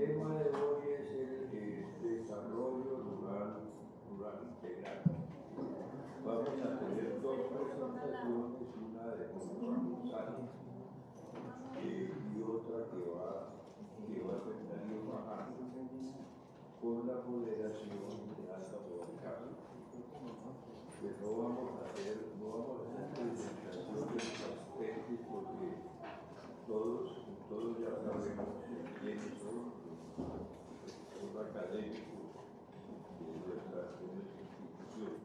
tema de hoy es el desarrollo rural integral. Vamos a tener dos presentaciones, una de Gonzalo y otra que va a tener bajando con la moderación de Alba Borja. Que no vamos a hacer presentaciones pastéis porque todos ya sabemos quiénes son académicos de nuestra institución.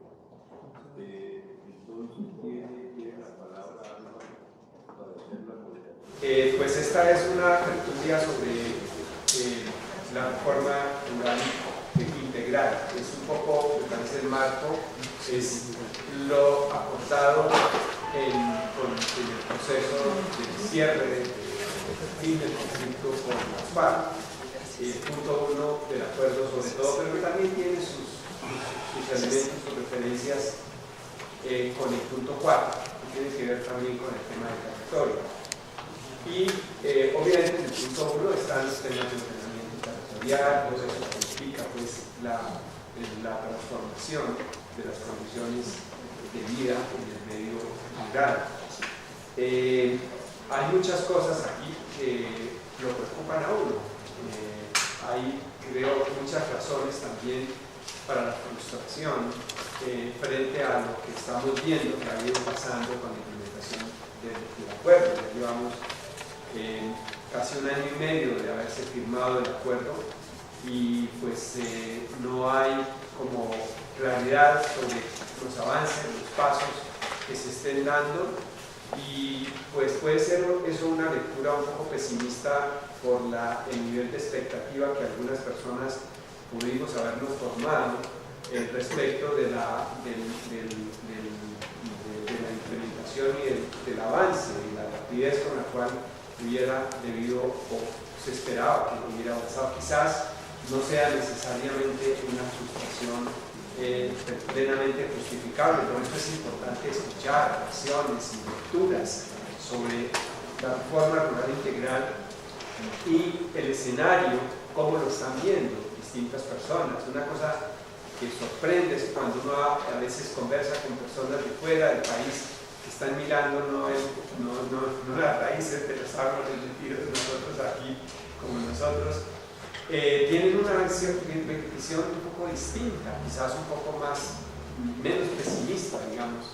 Entonces tiene la palabra Alba para hacer la moderación. Pues esta es una tertulia sobre la reforma rural integral. Es un poco, me parece, el marco, es lo aportado con el proceso de cierre del fin del conflicto con las FARC. Punto 1 del acuerdo sobre todo, pero que también tiene sus elementos o referencias con el punto 4, que tiene que ver también con el tema del territorio. Y obviamente en el punto 1 están los temas de ordenamiento territorial, todo eso que implica pues, la transformación de las condiciones de vida en el medio rural. Hay muchas cosas aquí que lo preocupan a uno. Hay, creo, muchas razones también para la frustración frente a lo que estamos viendo que ha ido pasando con la implementación del acuerdo. Ya llevamos casi un año y medio de haberse firmado el acuerdo y pues no hay como claridad sobre los avances, los pasos que se estén dando y pues puede ser eso una lectura un poco pesimista por el nivel de expectativa que algunas personas pudimos habernos formado respecto de la implementación y del avance y la rapidez con la cual hubiera debido o se esperaba que hubiera avanzado. Quizás no sea necesariamente una frustración plenamente justificable, por eso es importante escuchar acciones y lecturas sobre la reforma rural integral y el escenario, cómo lo están viendo distintas personas. Una cosa que sorprende es cuando uno a veces conversa con personas de fuera del país que están mirando no las raíces de los árboles de nosotros aquí como nosotros. Tienen una visión un poco distinta, quizás un poco menos pesimista, digamos.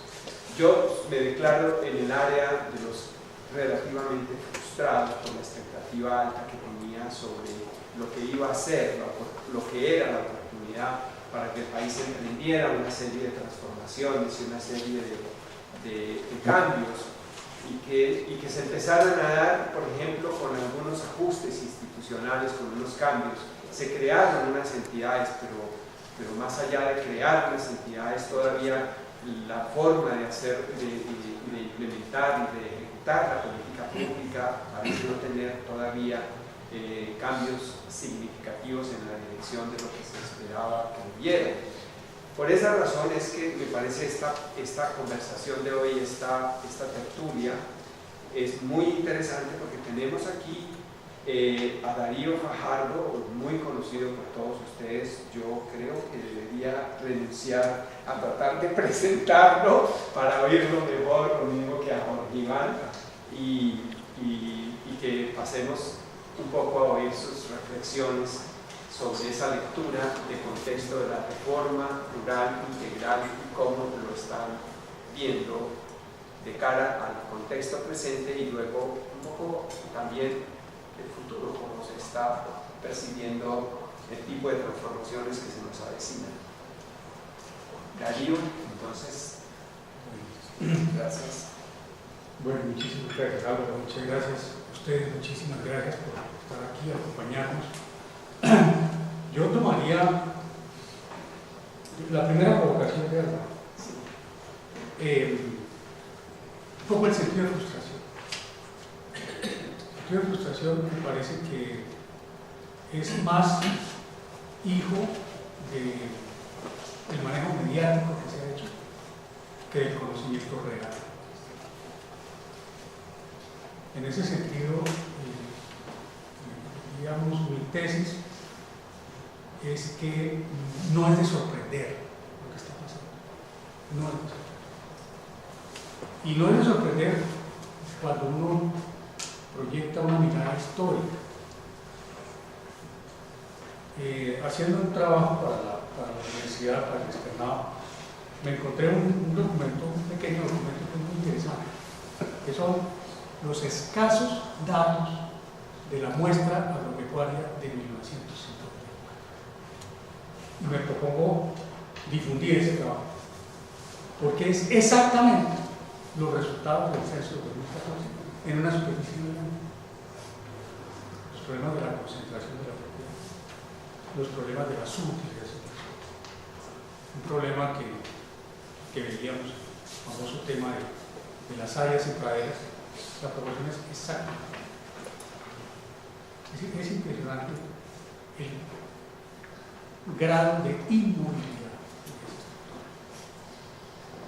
Yo me declaro en el área de los relativamente frustrados por la expectativa alta que tenía sobre lo que iba a ser, lo que era la oportunidad para que el país emprendiera una serie de transformaciones y una serie de cambios y que se empezaran a dar, por ejemplo, con algunos ajustes institucionales, con unos cambios. Se crearon unas entidades, pero más allá de crear unas entidades, todavía la forma de implementar y de ejecutar la política pública parece no tener todavía cambios significativos en la dirección de lo que se esperaba que hubiera. Por esa razón es que me parece esta conversación de hoy, esta tertulia, es muy interesante porque tenemos aquí a Darío Fajardo, muy conocido por todos ustedes. Yo creo que debería renunciar a tratar de presentarlo para oírlo mejor, lo mismo que a Jorge Iván, y que pasemos un poco a oír sus reflexiones sobre esa lectura de contexto de la reforma rural integral y cómo lo están viendo de cara al contexto presente y luego un poco también el futuro, cómo se está percibiendo el tipo de transformaciones que se nos avecinan. Darío, entonces, gracias. Bueno, muchísimas gracias, Álvaro, muchas gracias a ustedes, muchísimas gracias por estar aquí, acompañarnos. Yo tomaría la primera provocación de Álvaro, un poco el sentido de frustración. El sentido de frustración me parece que es más hijo del manejo mediático que se ha hecho que del conocimiento real. En ese sentido, digamos, mi tesis es que no es de sorprender lo que está pasando. No es de sorprender. Y no es de sorprender cuando uno proyecta una mirada histórica. Haciendo un trabajo para la universidad, para el externado, me encontré un documento, un pequeño documento que es muy interesante, que son los escasos datos de la muestra agropecuaria de 1950. Y me propongo difundir ese trabajo, porque es exactamente los resultados del censo de 2014 en una superficie muy grande. Los problemas de la concentración de la propiedad, los problemas de la subutilización, un problema que veíamos, el famoso tema de las áreas y praderas, la proporción es exacta. Es impresionante el grado de inmovilidad de esa estructura.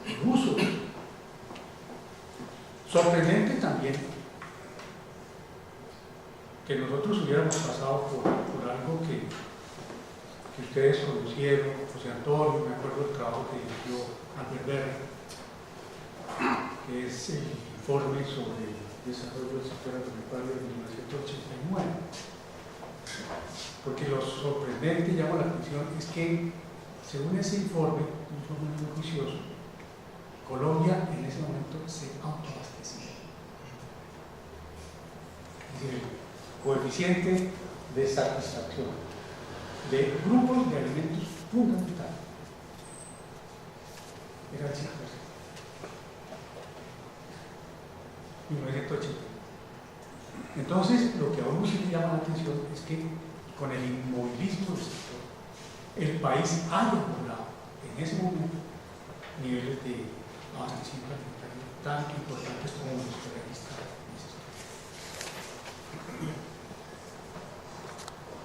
El uso. Sorprendente también que nosotros hubiéramos pasado por algo que ustedes conocieron, José Antonio, me acuerdo del trabajo que dirigió Albert Berry, que es el informe sobre el desarrollo del sector agropecuario de 1989. Porque lo sorprendente, llama la atención, es que según ese informe, un informe muy juicioso, Colombia en ese momento se autoabastecía. Es decir, el coeficiente de satisfacción de grupos de alimentos fundamentales era el 5%. 1980. Entonces, lo que a uno sí le llama la atención es que con el inmovilismo del sector, el país haya logrado en ese momento niveles de abastecimiento alimentario tan importantes como los que registra ese sector.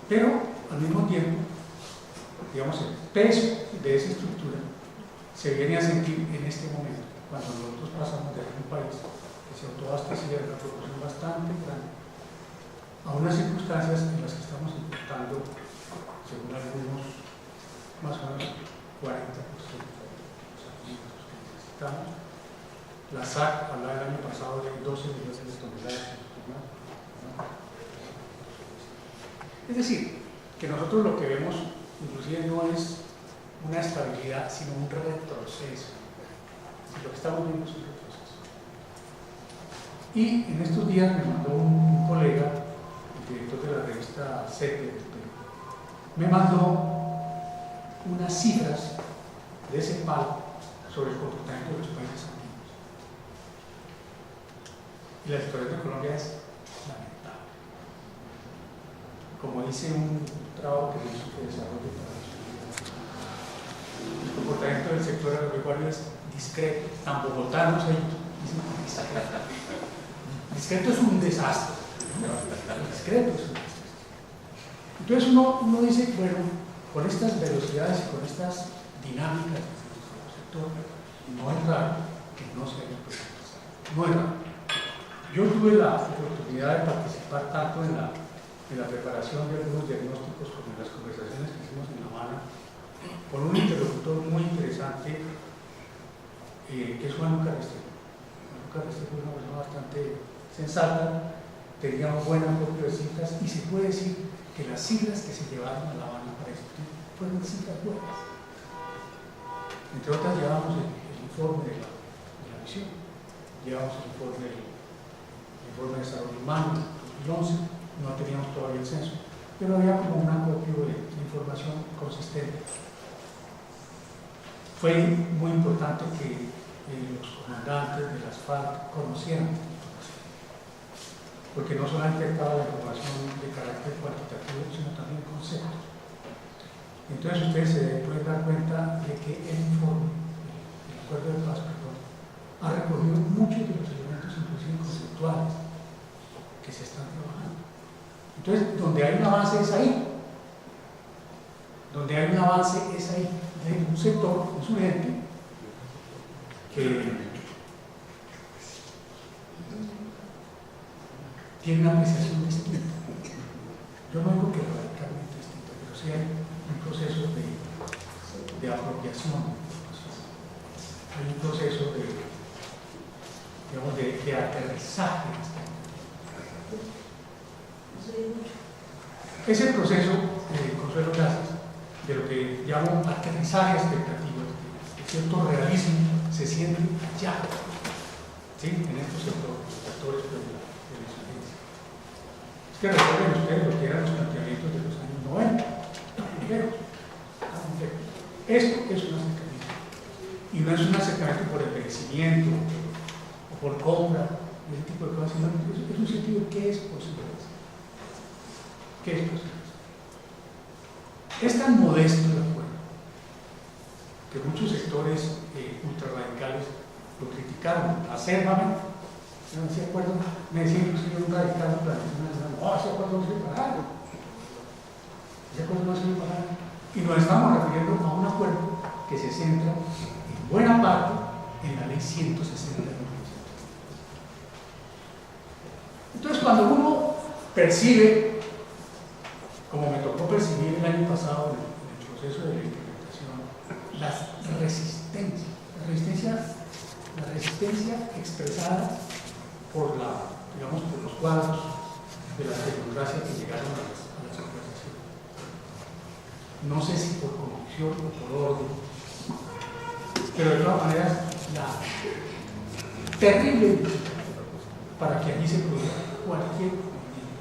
Pero, al mismo tiempo, digamos, el peso de esa estructura se viene a sentir en este momento, cuando nosotros pasamos de un país que se autoabastecía en una proporción bastante grande a unas circunstancias en las que estamos importando, según algunos, más o menos 40% de los alimentos que necesitamos. La SAC hablaba el año pasado de 12 millones de toneladas. Es decir, que nosotros lo que vemos inclusive no es una estabilidad, sino un retroceso. Lo que estamos viendo es un retroceso. Y en estos días me mandó un colega, el director de la revista CETE del Perú, me mandó unas cifras de ese palo sobre el comportamiento de los países andinos. Y la situación de Colombia es lamentable. Como dice un trabajo que hizo de desarrollo para la sociedad, el comportamiento del sector agropecuario es discreto. Tan bogotanos ellos dicen discreto. Discreto es un desastre. Discreto es un desastre. Entonces uno dice, bueno, con estas velocidades y con estas dinámicas de nuestro sector, no es raro que no se haya progresado. No es raro. Yo tuve la oportunidad de participar tanto en la preparación de algunos diagnósticos como en las conversaciones que hicimos en La Habana con un interlocutor muy interesante que es Juan Luca Restrepo. Juan Luca Restrepo es una persona bastante sensata, tenía un buen acopio de cifras y se puede decir que las cifras que se llevaron a La Habana para esto fueron cifras buenas. Entre otras llevamos el informe de la visión, llevamos el informe de desarrollo humano de 2011, no teníamos todavía el censo, pero había como un acopio de información consistente. Fue muy importante que los comandantes de las FARC conocieran esta información, porque no solamente estaba la información de carácter cuantitativo, sino también conceptos. Entonces ustedes se pueden dar cuenta de que el informe, el acuerdo de paz, ha recogido muchos de los elementos inclusive conceptuales que se están trabajando. Entonces, donde hay un avance es ahí. Donde hay un avance es ahí. De un sector, es un ente que tiene una apreciación distinta. yo no digo que radicalmente distinto, pero sí hay un proceso de apropiación, hay un proceso digamos, de aterrizaje. Ese proceso, Consuelo, gracias, de lo que llamo aterrizaje expectativas, de cierto realismo, se siente ya, ¿sí? En estos sectores de la insurgencia. Es que recuerden ustedes lo que eran los planteamientos de los años 90, esto es un acercamiento, y no es un acercamiento por envejecimiento o por compra, ese tipo de cosas, sino es un sentido que es posible. ¿Qué es posible? Es tan modesto el acuerdo que muchos sectores ultrarradicales lo criticaron acérrimamente. Ese acuerdo, me decía inclusive un radical no, ese acuerdo no sirve para nada. Ese acuerdo no sirve para nada. Y nos estamos refiriendo a un acuerdo que se centra en buena parte en la ley 160 de 1970. Entonces, cuando uno percibe, como me tocó percibir el año pasado en el proceso de la implementación, la resistencia expresada por por los cuadros de la tecnocracia que llegaron a las conversaciones. No sé si por convicción o por orden, pero de todas maneras, la terrible para que allí se produzca cualquier,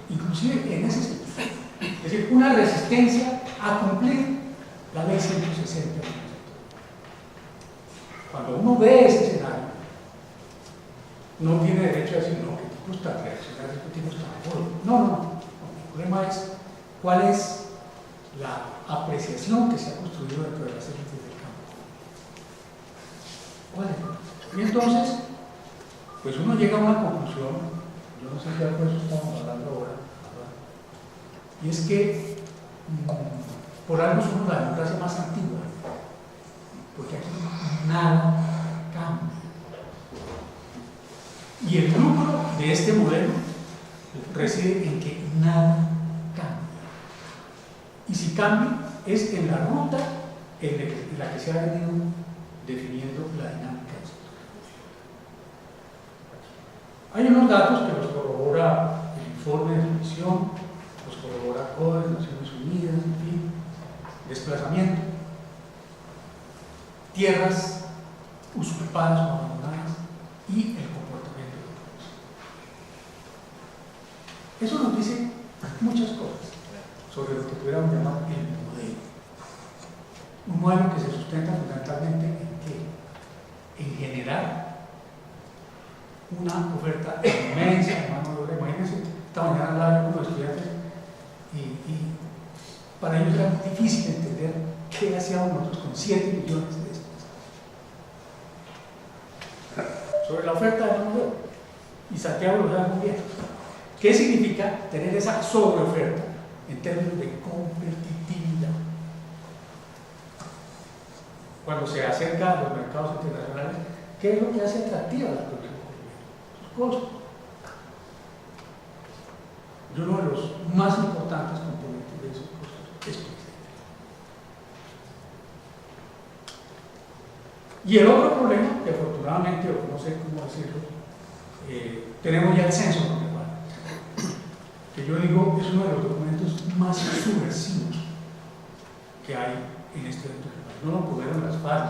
inclusive en ese sentido. Es decir, una resistencia a cumplir la ley 160. Cuando uno ve ese escenario, no tiene derecho a decir, no, que tipos tan reaccionarios, que tipos tan buenos. No. El problema es cuál es la apreciación que se ha construido dentro de las élites del campo. ¿Cuál es? Y entonces, pues uno llega a una conclusión, yo no sé si algo de eso estamos hablando ahora, y es que por algo somos la democracia más antigua, porque aquí nada cambia. Y el lucro de este modelo reside en que nada cambia. Y si cambia, es en la ruta en la que se ha venido definiendo la dinámica de esto. Hay unos datos que los corrobora el informe de misión, los corrobora CODES, Naciones Unidas, en fin, desplazamiento, tierras usurpadas o abandonadas y el comportamiento de los pueblos. Eso nos dice muchas cosas sobre lo que pudiéramos llamar el modelo. Un modelo que se sustenta fundamentalmente en ¿qué? En generar una oferta inmensa de mano de obra. Imagínense, esta mañana hablaba con los estudiantes y para ellos era muy difícil entender qué hacíamos nosotros con 7 millones de estos. Sobre la oferta de mano de obra. Y Santiago lo sabe muy bien. ¿Qué significa tener esa sobreoferta en términos de competitividad? Cuando se acerca a los mercados internacionales, ¿qué es lo que hace atractiva la producción colombiana? Sus costos. Y uno de los más importantes componentes de esos costos es el. Y el otro problema, que afortunadamente, o no sé cómo decirlo, tenemos ya el censo agropecuario, que yo digo es uno de los documentos más subversivos que hay en este evento. No lo pudieron las FARC,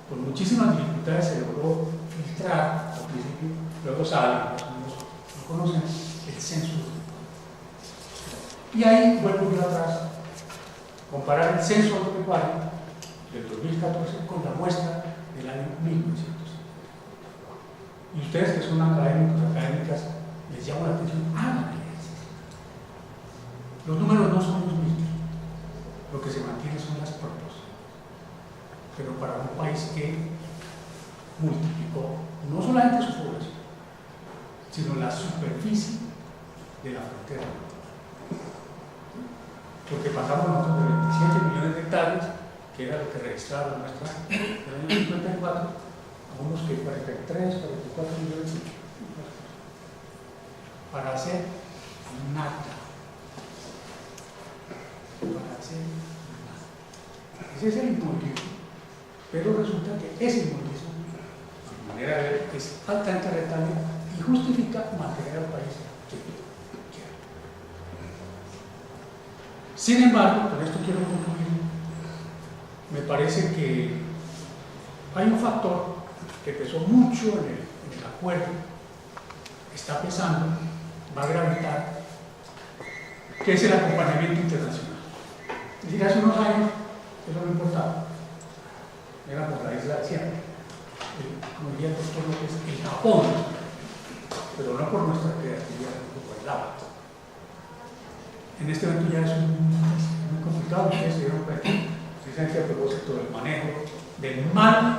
con muchísimas dificultades se logró filtrar al principio, luego sale, no conocen el censo. Y ahí vuelvo yo atrás, comparar el censo agropecuario del 2014 con la muestra del año 1970. Y ustedes que son académicos, académicas, les llama la atención, háganle. Los números no son los mismos. Lo que se mantiene son las proporciones. Pero para un país que multiplicó no solamente su población, sino la superficie de la frontera. Porque pasamos nosotros de 27 millones de hectáreas, que era lo que registraba la muestra en el año 54, a unos que 43, 44 millones. para hacer nada. Para hacer nada. Ese es el inmovilismo. Pero resulta que ese inmovilismo, a mi manera de ver, es altamente rentable y justifica mantener al país quieto. Sin embargo, con esto quiero concluir, me parece que hay un factor que pesó mucho en el acuerdo, está pesando, va a gravitar, que es el acompañamiento internacional. Es decir, hace unos años eso no importaba, era por la isla de siempre, como diría el doctor López, el Japón, pero no por nuestra creatividad, sino por el agua. En este momento ya es muy complicado, ustedes se dieron cuenta, precisamente a propósito del manejo, del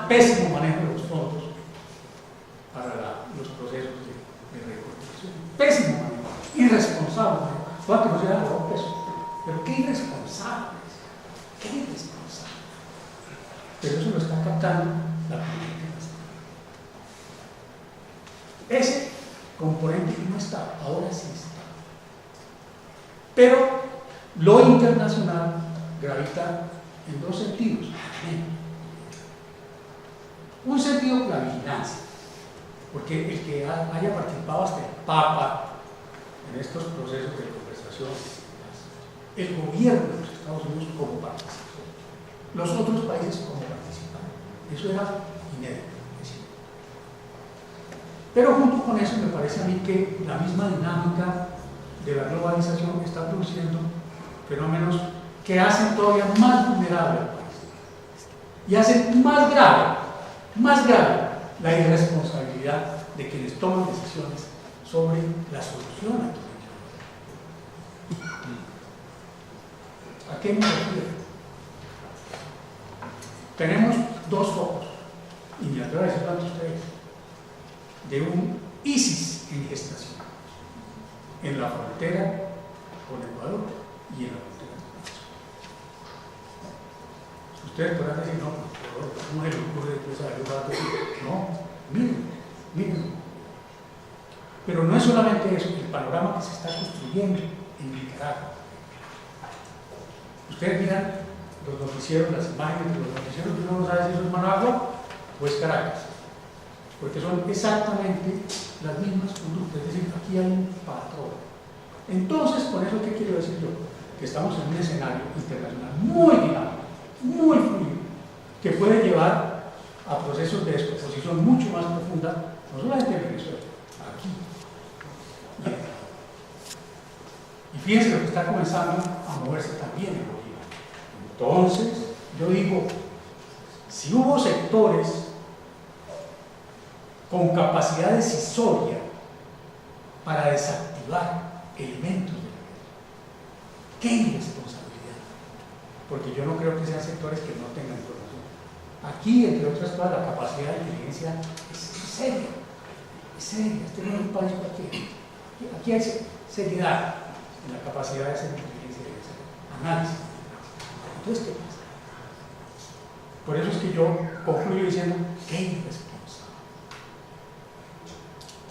pésimo manejo de los fondos para los procesos de reconstrucción. Pésimo manejo, irresponsable. Puede que no se haya dado peso, pero qué irresponsables, qué irresponsables. Pero eso lo está captando la política nacional. Ese componente no está, ahora sí está. Pero lo internacional gravita en dos sentidos. Un sentido, la vigilancia, porque el que haya participado hasta el Papa en estos procesos de conversación, el gobierno de los Estados Unidos como participó, los otros países como participaron, eso era inédito. Pero junto con eso me parece a mí que la misma dinámica de la globalización está produciendo fenómenos que hacen todavía más vulnerable al país y hacen más grave la irresponsabilidad de quienes toman decisiones sobre la solución a todo ello. ¿A qué me refiero? Tenemos dos focos, y me atrevo a decirlo ante ustedes, de un ISIS en gestación, en la frontera con Ecuador y en la frontera con México. Ustedes podrán decir, no, ¿cómo se le ocurre que esa ayuda? No, miren. Pero no es solamente eso, el panorama que se está construyendo en Nicaragua. Ustedes miran los noticieros, las imágenes de los noticieros, y uno no sabe si eso es Managua o es Caracas, porque son exactamente las mismas conductas, es decir, aquí hay un patrón. Entonces, con eso, ¿qué quiero decir yo? Que estamos en un escenario internacional muy dinámico, muy fluido, que puede llevar a procesos de descomposición mucho más profunda, no solamente en Venezuela, aquí. Y fíjense lo que está comenzando a moverse también en Bolivia. Entonces, yo digo, si hubo sectores con capacidad decisoria para desactivar elementos de la guerra, ¡qué irresponsabilidad! Porque yo no creo que sean sectores que no tengan información. Aquí, entre otras cosas, la capacidad de inteligencia es seria. Este no es un país cualquiera. Aquí hay seriedad en la capacidad de hacer inteligencia y de hacer análisis. Entonces, ¿qué pasa? Por eso es que yo concluyo diciendo, ¡qué irresponsable!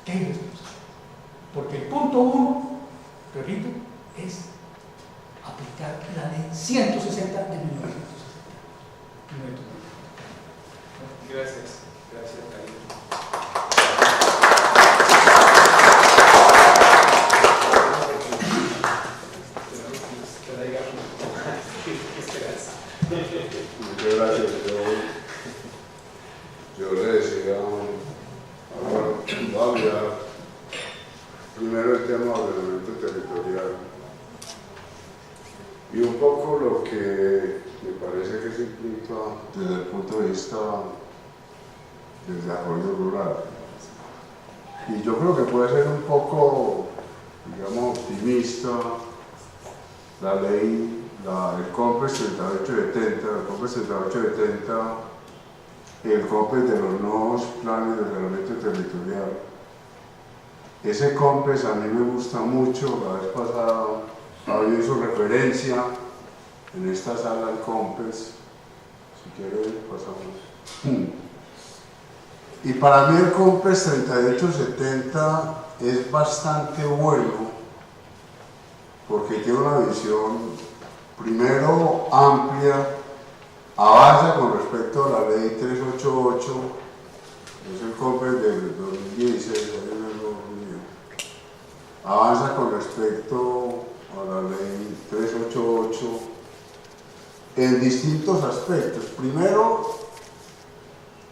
¡Qué irresponsable! Porque el punto 1, repito, es aplicar la ley 160 de 1960. Gracias, Karina. Muchas gracias. Yo le decía a Fabia, primero el tema del elemento territorial y un poco lo que me parece que se implica desde el punto de vista del desarrollo rural. Y yo creo que puede ser un poco, digamos, optimista la ley, el COMPES 3870, el COMPES de los nuevos planes de ordenamiento territorial. Ese COMPES a mí me gusta mucho, la vez pasada había hizo referencia en esta sala al COMPES, si quieren pasamos. Y para mí el COMPES 3870 es bastante bueno porque tiene una visión, primero, amplia, avanza con respecto a la ley 388, es el COMPES del 2016, avanza con respecto a la ley 388 en distintos aspectos. Primero,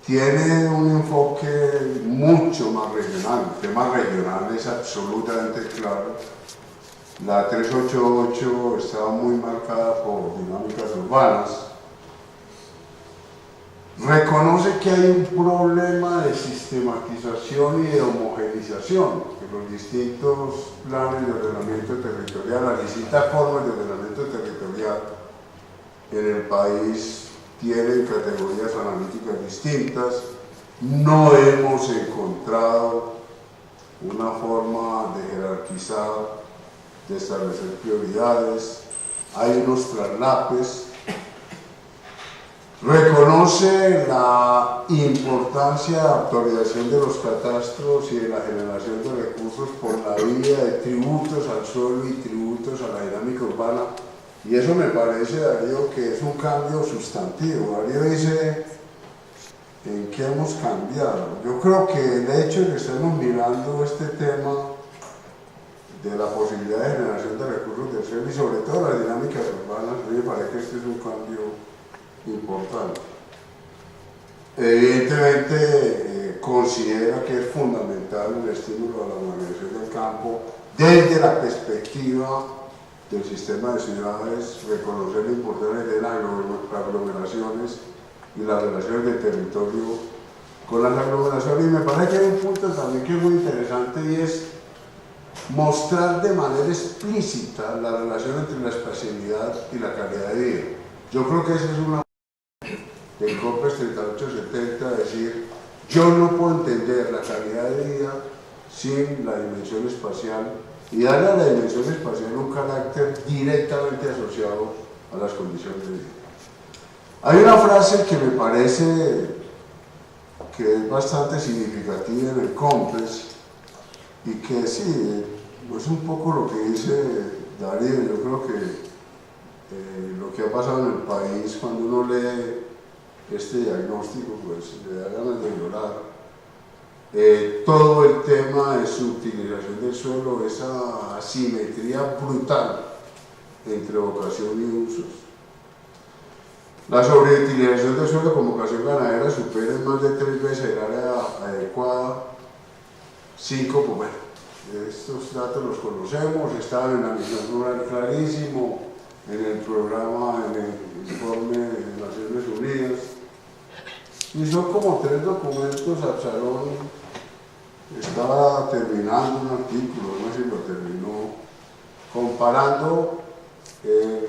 tiene un enfoque mucho más regional, el tema regional es absolutamente claro. La 388 estaba muy marcada por dinámicas urbanas. Reconoce que hay un problema de sistematización y de homogeneización, que los distintos planes de ordenamiento territorial, las distintas formas de ordenamiento territorial en el país tienen categorías analíticas distintas. No hemos encontrado una forma de jerarquizar, de establecer prioridades, hay unos traslapes. Reconoce la importancia de actualización de los catastros y de la generación de recursos por la vía de tributos al suelo y tributos a la dinámica urbana, y eso me parece, Darío, que es un cambio sustantivo. Darío dice, ¿en qué hemos cambiado? Yo creo que el hecho de que estemos mirando este tema de la posibilidad de generación de recursos del suelo y sobre todo las dinámicas urbanas, a mí me parece que este es un cambio importante. Evidentemente considera que es fundamental el estímulo a la modernización del campo desde la perspectiva del sistema de ciudades, reconocer la importancia de las aglomeraciones y las relaciones de territorio con las aglomeraciones, y me parece que hay un punto también que es muy interesante y es mostrar de manera explícita la relación entre la espacialidad y la calidad de vida. Yo creo que esa es una del COMPES 3870, decir, yo no puedo entender la calidad de vida sin la dimensión espacial y darle a la dimensión espacial un carácter directamente asociado a las condiciones de vida. Hay una frase que me parece que es bastante significativa en el COMPES y que sí, es un poco lo que dice Darío. Yo creo que lo que ha pasado en el país, cuando uno lee este diagnóstico, pues le da ganas de llorar. Todo el tema de su utilización del suelo, esa asimetría brutal entre vocación y usos. La sobreutilización del suelo como vocación ganadera supera en más de 3 veces el área adecuada. 5, pues bueno, estos datos los conocemos, estaban en la misión rural clarísimo, en el programa, en el informe de Naciones Unidas, y son como 3 documentos. Absalón estaba terminando un artículo, no sé si lo terminó, comparando el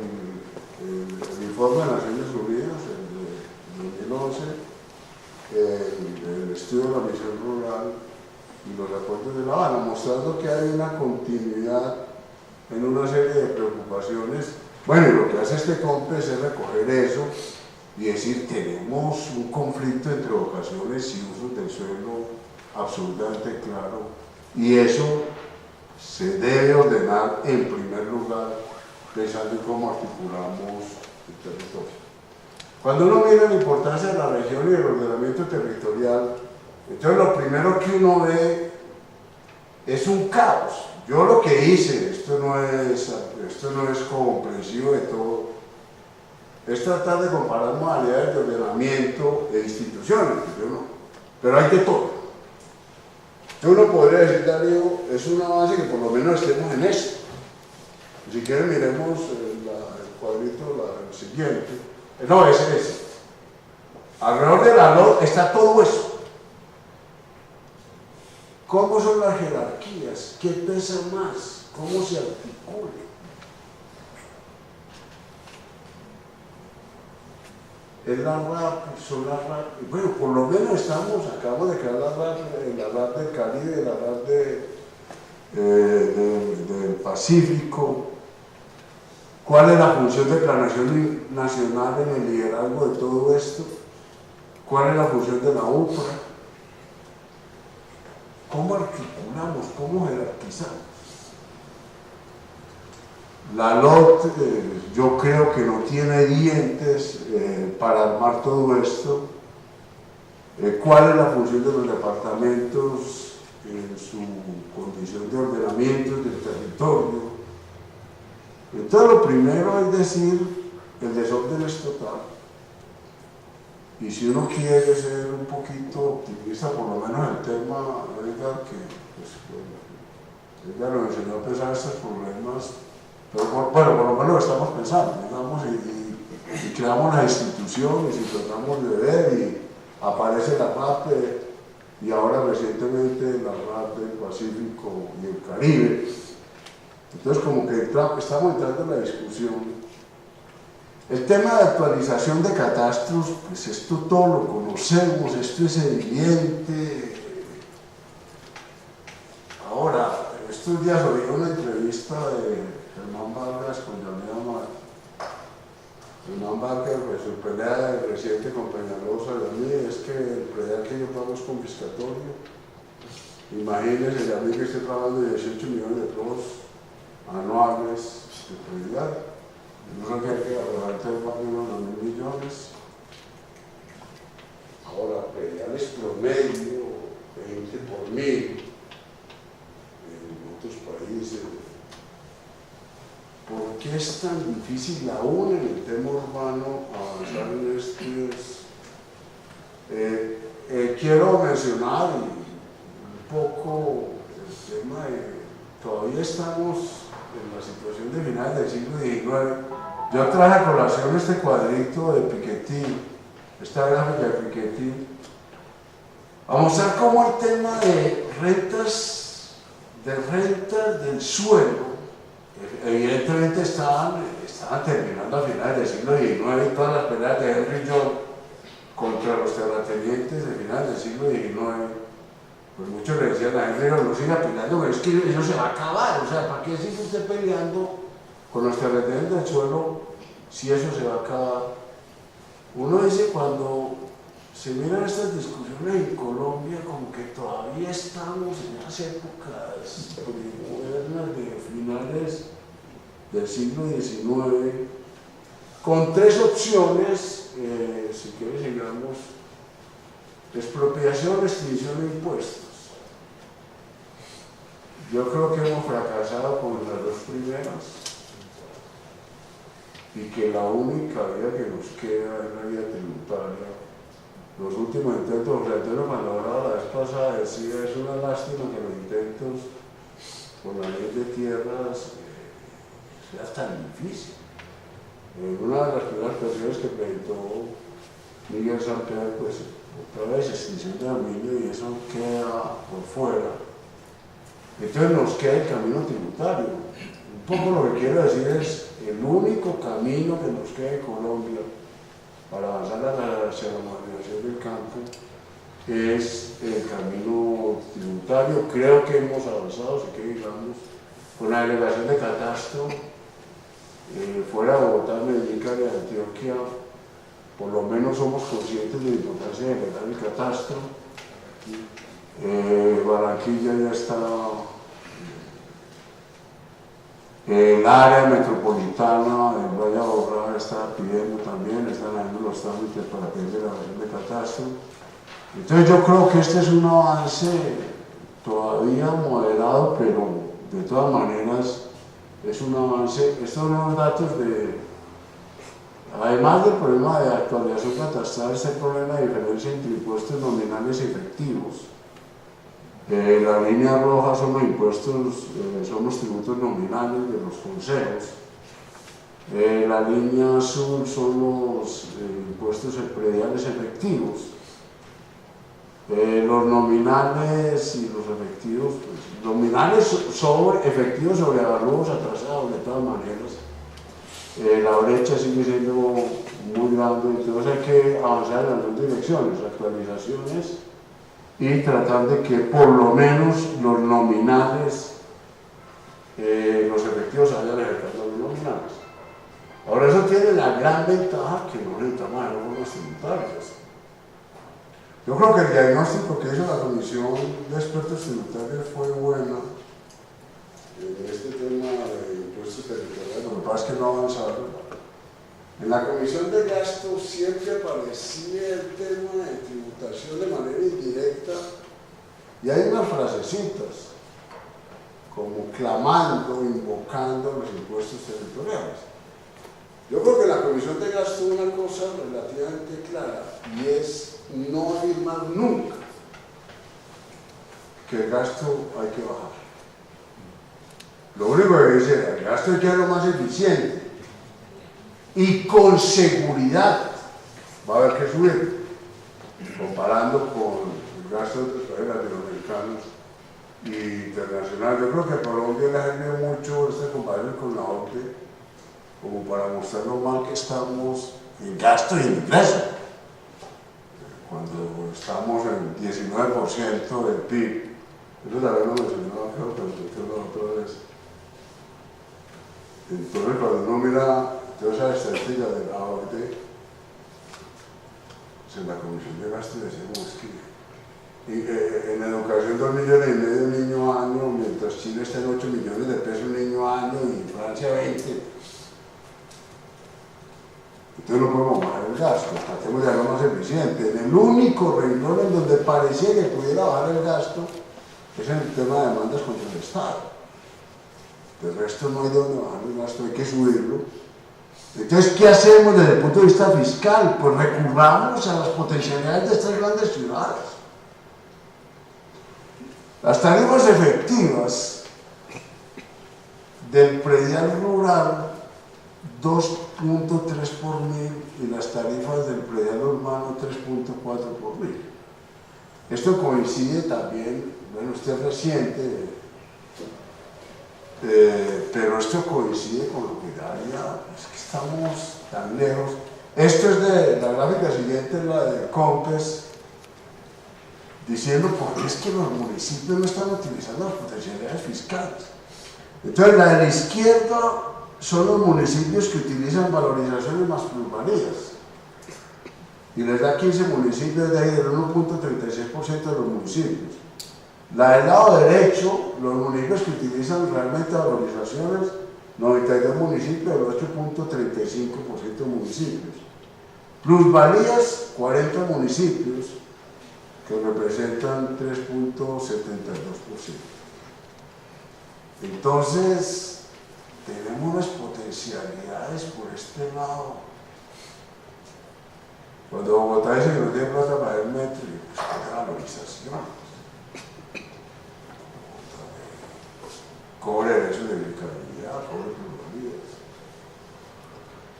informe de Naciones Unidas, el de 2011, el estudio de la misión rural y los acuerdos de La Habana, mostrando que hay una continuidad en una serie de preocupaciones. Bueno, y lo que hace este COMPES es recoger eso y decir, tenemos un conflicto entre vocaciones y usos del suelo absolutamente claro, y eso se debe ordenar en primer lugar pensando en cómo articulamos el territorio. Cuando uno mira la importancia de la región y del ordenamiento territorial, entonces lo primero que uno ve es un caos. Yo lo que hice, esto no es comprensivo de todo, es tratar de comparar modalidades de ordenamiento e instituciones, pero hay de todo. Uno podría decir, Darío, es una base que por lo menos estemos en eso. Si quieren miremos el cuadrito, el siguiente. No, ese es. Alrededor de la LOD está todo eso. ¿Cómo son las jerarquías? ¿Qué pesa más? ¿Cómo se articula? Es la RAP, son las RAP. Bueno, por lo menos acabamos de crear la RAP del Caribe, la RAP del Pacífico. ¿Cuál es la función de planeación nacional en el liderazgo de todo esto? ¿Cuál es la función de la UPRA? ¿cómo articulamos, cómo jerarquizamos? La LOT yo creo que no tiene dientes para armar todo esto. ¿Cuál es la función de los departamentos en su condición de ordenamiento del territorio? Entonces lo primero es decir, el desorden es total. Y si uno quiere ser un poquito optimista, por lo menos el tema, Edgar, que pues, Edgar nos enseñó a pensar estos problemas, pero bueno, por lo menos lo estamos pensando, digamos, y creamos las instituciones y tratamos de ver, y aparece la RAP, y ahora recientemente la RAP del Pacífico y el Caribe. Entonces como que estamos entrando en la discusión. El tema de actualización de catastros, pues esto todo lo conocemos, esto es evidente. Ahora, estos días oí una entrevista de Germán Vargas con Yanira Mar. Germán Vargas, pues su pelea reciente con Peñalosa, y a mí es que el predial que yo pago es confiscatorio. Imagínense, a mí que estoy pagando 18 millones de pesos anuales de predial. No sé qué hay que arrebatar el barrio unos 1.000 millones. Ahora, prediales promedio, 20 por 1000 en otros países. ¿Por qué es tan difícil aún en el tema urbano avanzar en estos? Quiero mencionar un poco el tema de todavía estamos en la situación de finales del siglo XIX. Yo traje a colación este cuadrito de Piketty, esta gráfica de Piketty, a mostrar cómo el tema de rentas del suelo, evidentemente estaban terminando a finales del siglo XIX, y todas las peleas de Henry John contra los terratenientes de finales del siglo XIX, pues muchos le decían a Henry John, no siga peleando, pero es que eso se va a acabar, o sea, ¿para qué sigue usted peleando con los terratenientes del suelo si eso se va a acabar? Uno dice, cuando se miran estas discusiones en Colombia, como que todavía estamos en esas épocas modernas de finales del siglo XIX, con tres opciones, si quieres digamos, expropiación, extinción e impuestos. Yo creo que hemos fracasado con las dos primeras, y que la única vía que nos queda es la vía tributaria. Los últimos intentos, José Antonio cuando hablaba la vez pasada decía, es una lástima que los intentos por la ley de tierras sea tan difícil. Una de las primeras cuestiones que presentó Miguel Samper, pues otra vez extinción de dominio, y eso queda por fuera. Entonces nos queda el camino tributario. Un poco lo que quiero decir es, el único camino que nos queda en Colombia para avanzar hacia la modernización del campo es el camino tributario. Creo que hemos avanzado, si que digamos, con la delegación de catastro, fuera de Bogotá, Medellín, Cali, Antioquia, por lo menos somos conscientes de la importancia de delegar el catastro. Barranquilla ya está. El área metropolitana de Valle Borrada está pidiendo también, están haciendo los trámites para pedir la versión de catastro. Entonces yo creo que este es un avance todavía moderado, pero de todas maneras es un avance. Estos son unos datos además del problema de actualización catastral, está el problema de diferencia entre impuestos nominales y efectivos. La línea roja son los impuestos, son los tributos nominales de los consejos. La línea azul son los impuestos prediales efectivos. Los nominales y los efectivos, pues, nominales efectivos sobre avalúos atrasados, de todas maneras. La brecha sigue siendo muy grande, entonces hay que avanzar en las dos direcciones, actualizaciones y tratar de que por lo menos los nominales, los efectivos vayan ejerciendo los nominales. Ahora eso tiene la gran ventaja que no necesitamos de normas tributarias. Yo creo que el diagnóstico que hizo la Comisión de Expertos Tributarios fue bueno en este tema de impuestos territoriales. Lo que pasa es que no avanzaron. En la Comisión de Gasto siempre aparecía el tema de tributación de manera indirecta y hay unas frasecitas como clamando, invocando los impuestos territoriales. Yo creo que en la Comisión de Gasto una cosa relativamente clara y es no afirmar nunca que el gasto hay que bajar. Lo único que dice, el gasto hay que hacerlo más eficiente y con seguridad va a haber que subir, comparando con el gasto de otros países latinoamericanos y internacionales. Yo creo que a Colombia le ha servido mucho este compartir con la OCDE como para mostrar lo mal que estamos en gasto y en ingreso. Cuando estamos en 19% del PIB, eso también lo mencionaba, creo que lo otra vez. Entonces, cuando uno mira toda esa estadística de la OCDE, en la Comisión de Gasto decimos que en educación 2,5 millones de niños año, mientras Chile está en 8 millones de pesos niño año y Francia 20. Entonces no podemos bajar el gasto, tratemos de hacerlo más eficiente. En el único renglón en donde parecía que pudiera bajar el gasto es en el tema de demandas contra el Estado. Del resto no hay donde bajar el gasto, hay que subirlo. Entonces, ¿qué hacemos desde el punto de vista fiscal? Pues recurramos a las potencialidades de estas grandes ciudades. Las tarifas efectivas del predial rural 2.3 por mil y las tarifas del predial urbano 3.4 por mil. Esto coincide también, bueno, esto es reciente, pero esto coincide con lo que daría, es que estamos tan lejos. Esto es de la gráfica siguiente, la de COMPES, diciendo por qué es que los municipios no están utilizando las potencialidades fiscales. Entonces, la de la izquierda son los municipios que utilizan valorizaciones más plusvalías y les da 15 municipios, de ahí del 1.36% de los municipios. La del lado derecho, los municipios que utilizan realmente valorizaciones, 92 municipios, el 8.35% de municipios. Plusvalías, 40 municipios, que representan 3.72%. Entonces, tenemos unas potencialidades por este lado. Cuando Bogotá dice que no tiene plata para el metro, pues tiene valorización. Cobre derechos de mercadería, cobre plusvalías.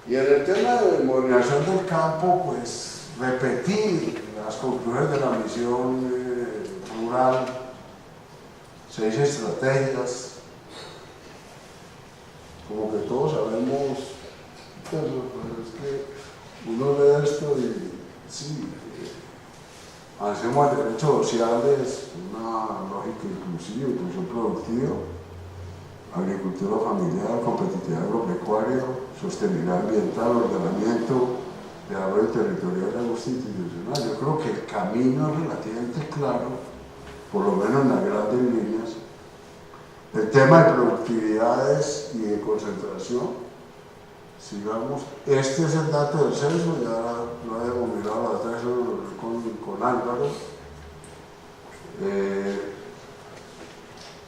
Y en el tema de modernización del campo, pues repetir las conclusiones de la misión rural, 6 estrategias, como que todos sabemos, pero es que uno lee esto y sí, avancemos al derecho sociales, una lógica inclusiva, inclusión productiva, agricultura familiar, competitividad agropecuaria, sostenibilidad ambiental, ordenamiento, desarrollo territorial y institucional. Yo creo que el camino es relativamente claro, por lo menos en las grandes líneas. El tema de productividades y de concentración, sigamos, este es el dato del censo, ya lo habíamos mirado la otra vez con Álvaro.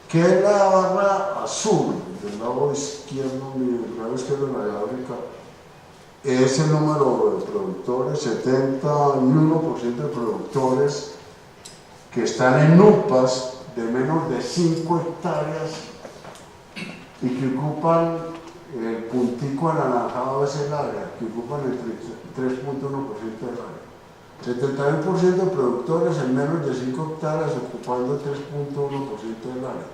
¿Qué es la barra azul del lado izquierdo, del lado izquierdo de la gráfica? Es el número de productores, 71% de productores que están en UPAs de menos de 5 hectáreas y que ocupan el puntico anaranjado es el área, que ocupan el 3.1% del área. 71% de productores en menos de 5 hectáreas ocupando el 3.1% del área.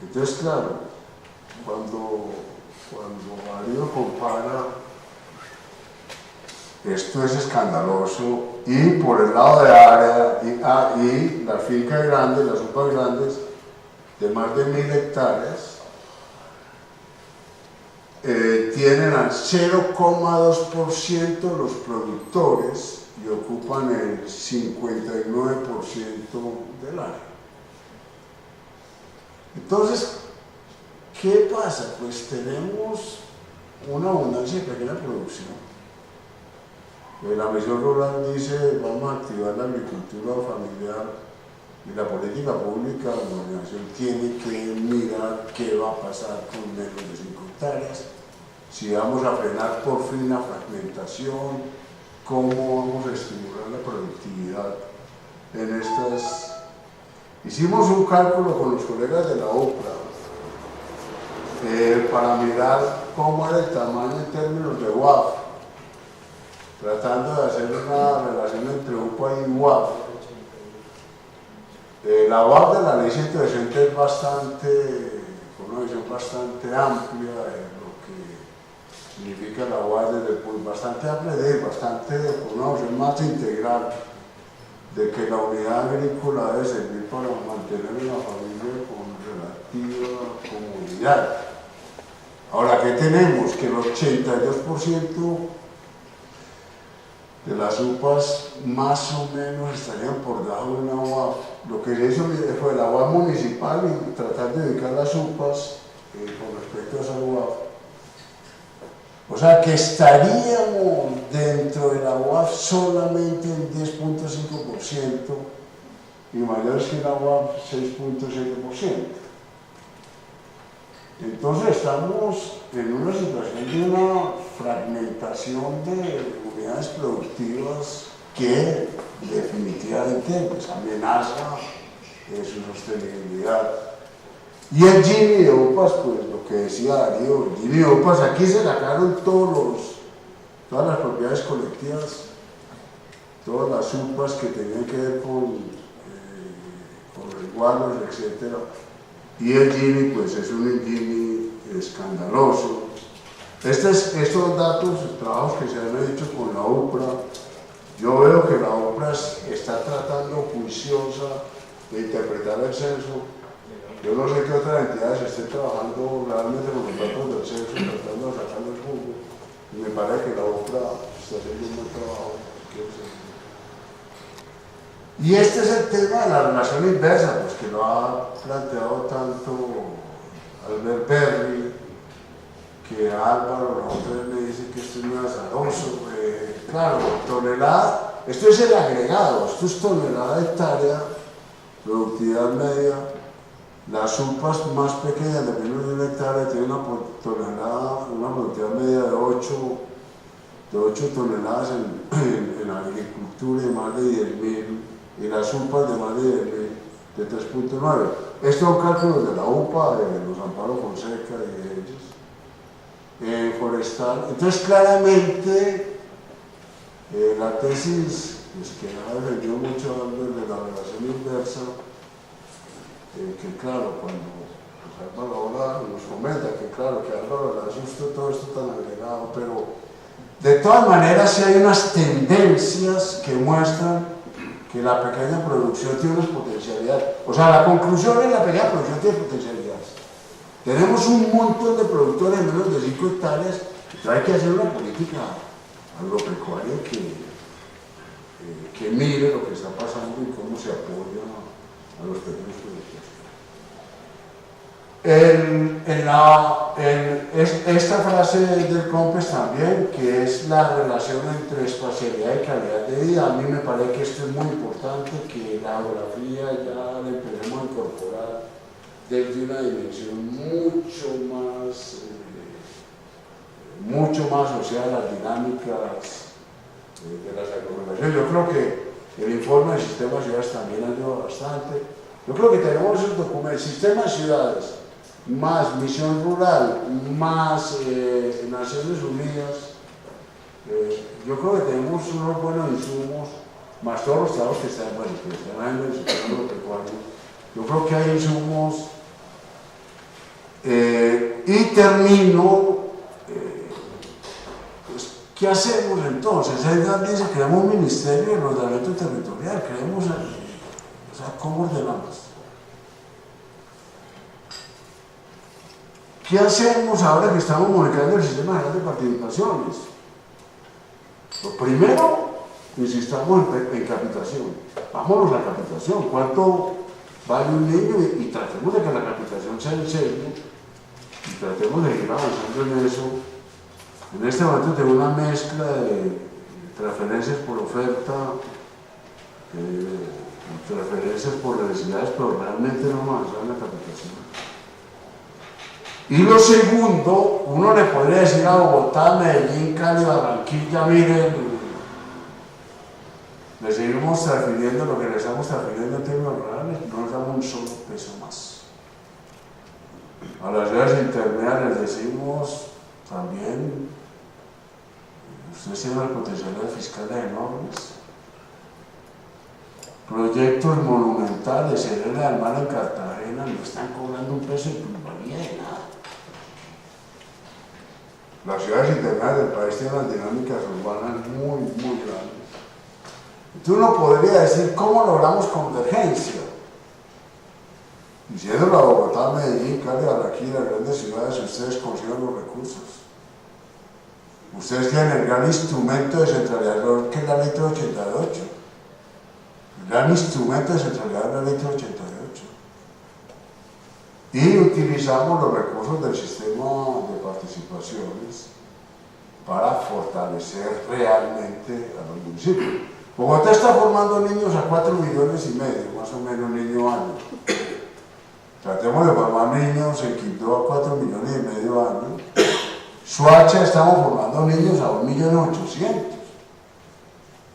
Entonces, claro, cuando Darío compara, esto es escandaloso, y por el lado de área, y las fincas grandes, las UPAs grandes, de más de 1.000 hectáreas, tienen al 0,2% los productores y ocupan el 59% del área. Entonces, ¿qué pasa? Pues tenemos una abundancia de pequeña producción. La misión rural dice, vamos a activar la agricultura familiar, y la política pública de la organización tiene que mirar qué va a pasar con menos de 5 hectáreas, si vamos a frenar por fin la fragmentación, cómo vamos a estimular la productividad en estas. Hicimos un cálculo con los colegas de la UPRA para mirar cómo era el tamaño en términos de UAF, tratando de hacer una relación entre UPA y UAF. La UAF de la ley 160 es bastante, con una visión bastante amplia de lo que significa la UAF, desde el punto bastante amplia, con una visión más integral de que la unidad agrícola debe servir para mantener a la familia con relativa comodidad. Ahora, ¿qué tenemos? Que el 82% de las UPAs más o menos estarían por debajo de una UAF. Lo que se hizo fue la UAF municipal y tratar de ubicar las UPAs con respecto a esa UAF. O sea que estaríamos dentro de la UAF solamente en 10.5% y mayores que la UAF 6.7%. Entonces estamos en una situación de una fragmentación de unidades productivas que definitivamente pues, amenaza su sostenibilidad. Y el Gini de UPAs, pues lo que decía Darío, el Gini de UPAs, aquí se sacaron todas las propiedades colectivas, todas las UPAs que tenían que ver con resguardos, etc. Y el Gini, pues es un Gini escandaloso. Estos datos, trabajos que se han hecho con la UPRA, yo veo que la UPRA está tratando juiciosa de interpretar el censo. Yo no sé qué otras entidades estén trabajando realmente con los datos del censo, tratando de sacarle el jugo. Y me parece que la UPRA está haciendo un buen trabajo. Y este es el tema de la relación inversa, pues que lo ha planteado tanto Albert Perry, que Álvaro, la otra vez me dice que esto es muy azaroso. Claro, tonelada, esto es el agregado, esto es tonelada hectárea, productividad media. Las UPAs más pequeñas de menos de 1 hectárea tienen una productividad media de 8 toneladas en agricultura y más de 10.000, y las UPAs de más de 10.000 de 3.9. Estos son cálculos de la UPA, de los Amparo Fonseca y de ellos. Forestal. Entonces, claramente, la tesis pues, que ha defendido mucho de la relación inversa, que claro, cuando pues, Álvaro ahora nos comenta que claro, que Álvaro le asusta todo esto tan agregado, pero de todas maneras sí hay unas tendencias que muestran que la pequeña producción tiene unas potencialidades. O sea, la conclusión es la pequeña producción tiene potencialidades. Tenemos un montón de productores de menos de 5 hectáreas, entonces hay que hacer una política agropecuaria que mire lo que está pasando y cómo se apoya a los pequeños productores. Esta frase del COMPES también, que es la relación entre espacialidad y calidad de vida, a mí me parece que esto es muy importante, que la geografía ya la empecemos a incorporar desde una dimensión mucho más asociada a las dinámicas de las aglomeraciones. Yo creo que el informe del sistema de ciudades también ayuda bastante. Yo creo que tenemos esos documentos, sistema de ciudades, más misión rural, más Naciones Unidas. Yo creo que tenemos unos buenos insumos, más todos los trabajos que están en el sistema agropecuario. Yo creo que hay insumos. Y termino, pues, ¿qué hacemos entonces? Edgar dice, creamos un ministerio de ordenamiento territorial, creemos, o sea, ¿cómo ordenamos? ¿Qué hacemos ahora que estamos modificando el sistema general de participaciones? Lo primero, insistamos en capitación. Vámonos a capitación. ¿Cuánto vale un niño? Y tratemos de que la capitación sea en serio y tratemos de ir avanzando en eso. En este momento tengo una mezcla de transferencias por oferta, transferencias por necesidades, pero realmente no vamos a avanzar en la capitación. Y lo segundo, uno le podría decir a Bogotá, Medellín, Cali, Barranquilla, miren, le seguimos transfiriendo lo que le estamos transfiriendo en términos reales, no nos damos un solo peso más. A las ciudades intermedias les decimos también, ustedes tienen las potencialidades fiscales enormes. Proyectos monumentales, Serena del Mar en Cartagena, no están cobrando un peso de plusvalía de nada. Las ciudades intermedias del país tienen las dinámicas urbanas muy, muy grandes. Entonces uno podría decir, ¿cómo logramos convergencia? Diciéndolo a Bogotá, Medellín, Cali, Barranquilla, las grandes ciudades, ustedes consigan los recursos. Ustedes tienen el gran instrumento descentralizador que es la Ley 388. El gran instrumento descentralizador es la Ley 388. Y utilizamos los recursos del sistema de participaciones para fortalecer realmente a los municipios. Bogotá está formando niños a 4,5 millones, más o menos, niño año. Tratemos de formar niños en Quibdó a 4,5 millones año. Soacha estamos formando niños a 1,800,000.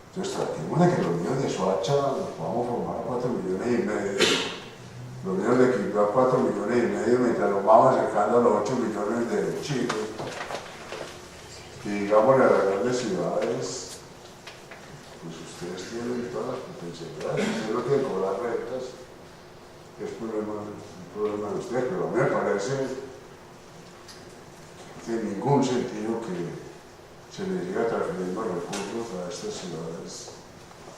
Entonces tratemos de que los niños de Soacha los podamos formar a 4,5 millones. Los niños de Quibdó a 4,5 millones, mientras los vamos acercando a los 8 millones de Chile. Y digámosle a las grandes ciudades, pues ustedes tienen todas las potencialidades, ustedes no tienen que cobrar rentas, es un problema de ustedes, pero a mí me parece que no tiene ningún sentido que se les siga transfiriendo recursos a estas ciudades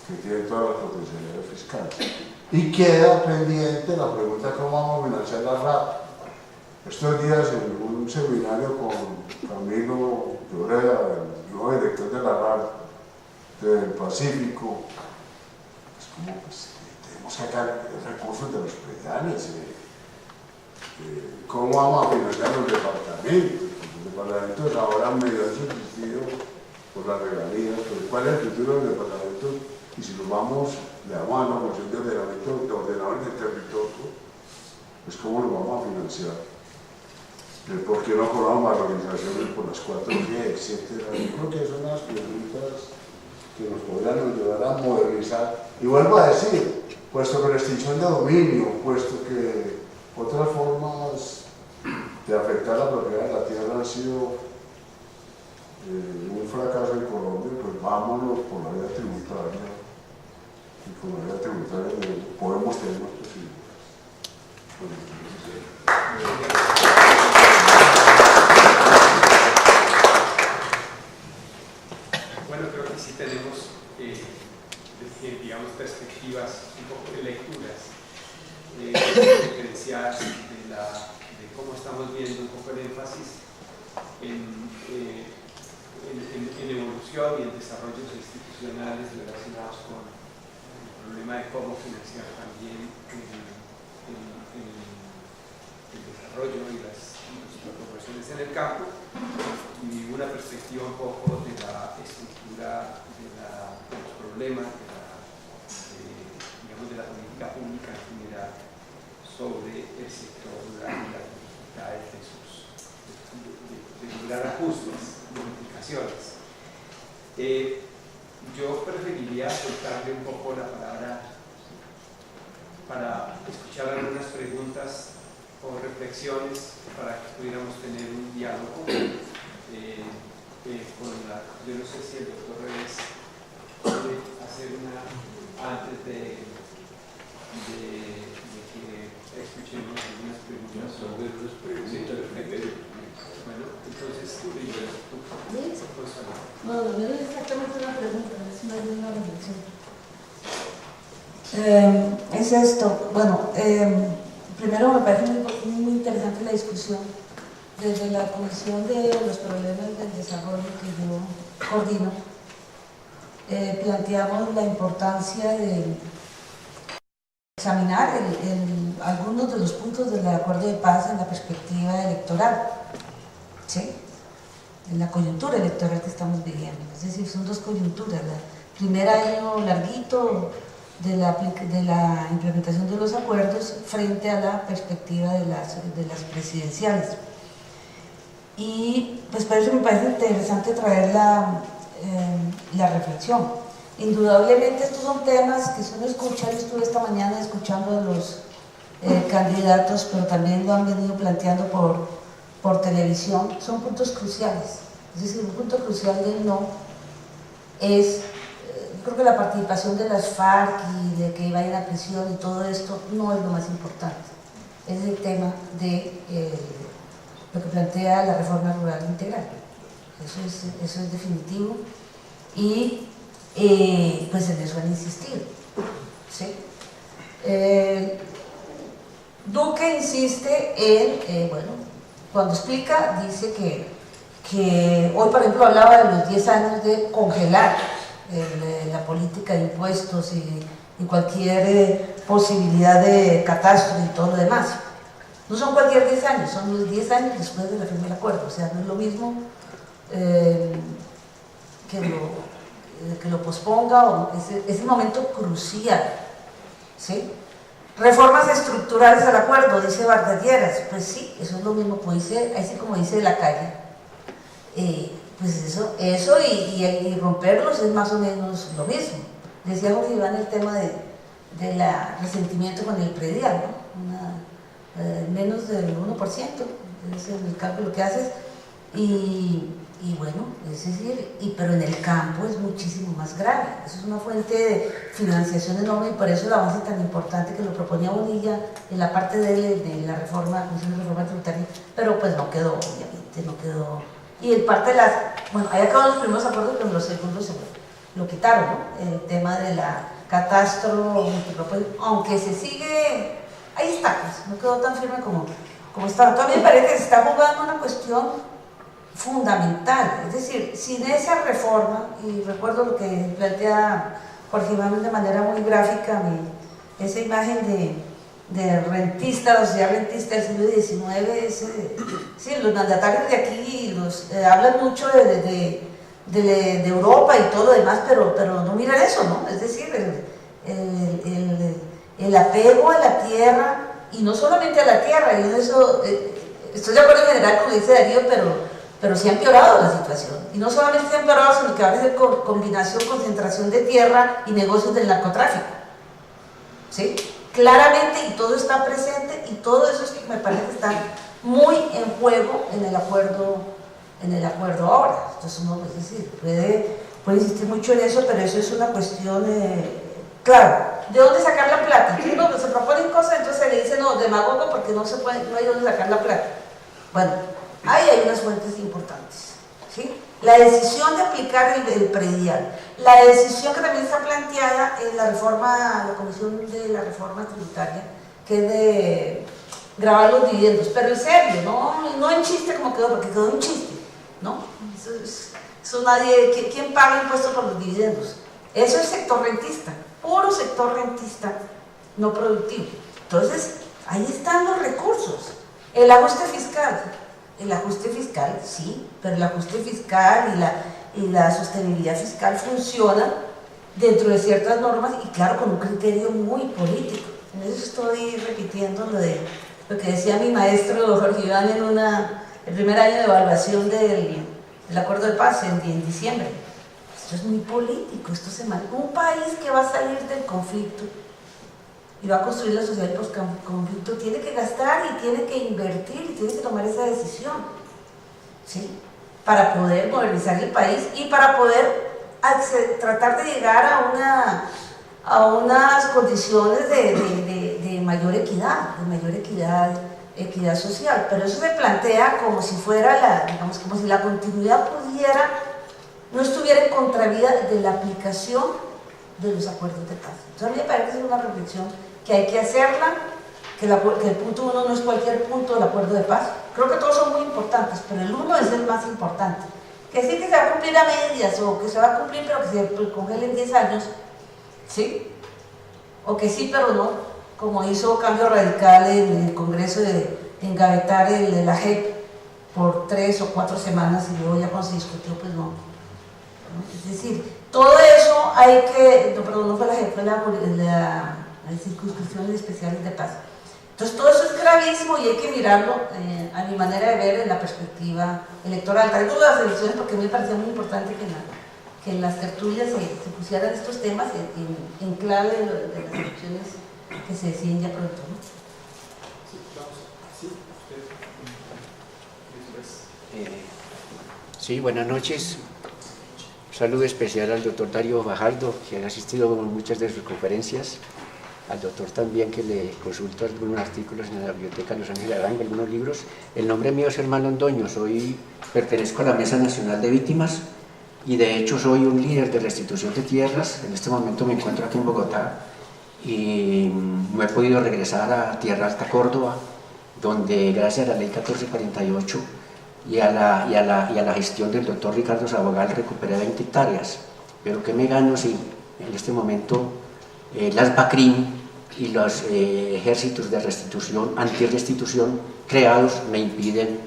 que tienen todas las potencialidades fiscales. Y queda pendiente la pregunta: ¿cómo vamos a financiar la RAP? Estos días en un seminario con Camilo Lloreda, el nuevo director de la RAP del Pacífico, es como pues tenemos que sacar recursos de los prediales. ¿Cómo vamos a financiar los departamentos? Los departamentos ahora medio han subsistido por las regalías, pero ¿cuál es el futuro de los departamentos? Y si nos vamos de la mano a función de ordenadores del territorio, pues ¿cómo lo vamos a financiar? ¿Por qué no cobramos las organizaciones por las 4G, etcétera? Yo creo que son las preguntas que nos podrán ayudar a modernizar. Y vuelvo a decir, puesto que la extinción de dominio, puesto que otras formas de afectar la propiedad de la tierra han sido un fracaso en Colombia, pues vámonos por la vía tributaria. Y con la vía tributaria podemos tener más posibilidades. Bueno, creo que sí tenemos, digamos, perspectivas, un poco de lecturas diferenciadas de cómo estamos viendo un poco el énfasis en evolución y en desarrollos institucionales relacionados con el problema de cómo financiar también el desarrollo y las proporciones en el campo, y una perspectiva un poco de la estructura de los problemas digamos, de la política pública en general sobre el sector rural y las dificultades de lograr ajustes, modificaciones. Yo preferiría soltarle un poco la palabra para escuchar algunas preguntas o reflexiones para que pudiéramos tener un diálogo con la... Yo no sé si el doctor Reyes puede hacer una antes de que escuchemos algunas preguntas. Sí, perfecto. Bueno, entonces tú primero. No, no es exactamente una pregunta, es una reflexión. Es esto, bueno, primero me parece muy interesante la discusión desde la Comisión de los Problemas del Desarrollo que yo coordino. planteamos la importancia de examinar algunos de los puntos del acuerdo de paz en la perspectiva electoral, ¿sí? En la coyuntura electoral que estamos viviendo. Es decir, son dos coyunturas. El primer año larguito de la implementación de los acuerdos frente a la perspectiva de las presidenciales. Y pues por eso me parece interesante traer la reflexión. Indudablemente estos son temas que si uno escucha, yo estuve esta mañana escuchando a los candidatos, pero también lo han venido planteando por televisión, son puntos cruciales. Es decir, un punto crucial del no es, creo que la participación de las FARC y de que vayan a prisión y todo esto no es lo más importante. Es el tema de lo que plantea la reforma rural integral. Eso es definitivo y pues en eso han insistido, ¿sí? Duque insiste en, bueno, cuando explica, dice que hoy, por ejemplo, hablaba de los 10 años de congelar la política de impuestos y cualquier posibilidad de catástrofe y todo lo demás. No son cualquier 10 años, son los 10 años después de la firma del acuerdo, o sea, no es lo mismo que lo posponga, es un momento crucial, ¿sí? Reformas estructurales al acuerdo, dice Vargas Lleras, pues sí, eso es lo mismo, pues dice, así como dice la calle, pues eso y romperlos es más o menos lo mismo. Decía Jorge Iván el tema del resentimiento con el predial, ¿no? Menos del 1%, es el cálculo que haces, y bueno, es decir, pero en el campo es muchísimo más grave. Eso es una fuente de financiación enorme y por eso el avance tan importante que lo proponía Bonilla en la parte de la reforma, Comisión de Reforma Tributaria, pero pues no quedó, obviamente, no quedó. Y en parte de bueno, ahí acaban los primeros acuerdos, pero los segundos lo quitaron, ¿no? El tema de la catastro, aunque se sigue, ahí está, pues, no quedó tan firme como está. Todavía me parece que se está jugando una cuestión fundamental, es decir, sin esa reforma, y recuerdo lo que plantea Jorge Iván de manera muy gráfica, esa imagen de rentista, la sociedad rentista del siglo XIX, sí, los mandatarios de aquí hablan mucho de Europa y todo lo demás, pero no miran eso, ¿no? Es decir, el apego a la tierra, y no solamente a la tierra, y eso, estoy de acuerdo en general con lo que dice Darío, pero sí ha empeorado la situación, y no solamente se ha empeorado, sino que ahora es combinación, concentración de tierra y negocios del narcotráfico, ¿sí? Claramente, y todo está presente, y todo eso es que me parece que está muy en juego en el acuerdo ahora. Entonces uno, es decir, puede insistir mucho en eso, pero eso es una cuestión, claro, ¿de dónde sacar la plata? Uno se proponen cosas, entonces se le dice, no, demagogo, porque no hay dónde sacar la plata. Bueno, ahí hay unas fuentes importantes, ¿sí? La decisión de aplicar el predial, la decisión que también está planteada en la Comisión de la Reforma Tributaria, que es de grabar los dividendos, pero en serio, no en chiste como quedó, porque quedó en chiste, ¿no? Eso nadie, ¿quién paga impuestos por los dividendos? Eso es sector rentista, puro sector rentista no productivo. Entonces, ahí están los recursos. El ajuste fiscal, sí, pero el ajuste fiscal y la sostenibilidad fiscal funcionan dentro de ciertas normas y claro, con un criterio muy político. En eso estoy repitiendo lo que decía mi maestro Jorge Iván en el primer año de evaluación del acuerdo de paz en diciembre. Esto es muy político, un país que va a salir del conflicto y va a construir la sociedad post-conflicto, tiene que gastar y tiene que invertir y tiene que tomar esa decisión, ¿sí? Para poder modernizar el país y para poder tratar de llegar a unas condiciones de mayor equidad social. Pero eso se plantea como si fuera como si la continuidad no estuviera en contravía de la aplicación de los acuerdos de paz. Entonces a mí me parece que es una reflexión que hay que hacerla, que el punto 1 no es cualquier punto del acuerdo de paz. Creo que todos son muy importantes, pero el 1 es el más importante. que sí que se va a cumplir a medias, o que se va a cumplir pero que se congelen 10 años, ¿sí? O que sí pero no, como hizo Cambio Radical en el Congreso de engavetar la JEP por 3 o 4 semanas y luego ya cuando se discutió, pues no. Es decir, todo eso hay que, no, perdón, no fue la JEP, fue las circunscripciones especiales de paz. Entonces todo eso es gravísimo y hay que mirarlo a mi manera de ver en la perspectiva electoral. Traigo las elecciones porque me parecía muy importante que en las tertulias se pusieran estos temas en clave de las elecciones que se deciden ya pronto, ¿no? Sí, buenas noches. Un saludo especial al doctor Darío Fajardo, que ha asistido a muchas de sus conferencias, al doctor también, que le consulto algunos artículos en la Biblioteca Los Ángeles Arango, algunos libros. El nombre mío es Germán Londoño, pertenezco a la Mesa Nacional de Víctimas y de hecho soy un líder de restitución de tierras. En este momento me encuentro aquí en Bogotá y no he podido regresar a Tierra Alta, Córdoba, donde gracias a la ley 1448 y a la gestión del doctor Ricardo Sabogal recuperé 20 hectáreas. Pero ¿qué me gano si en este momento las BACRIM y los ejércitos de restitución, antirrestitución creados me impiden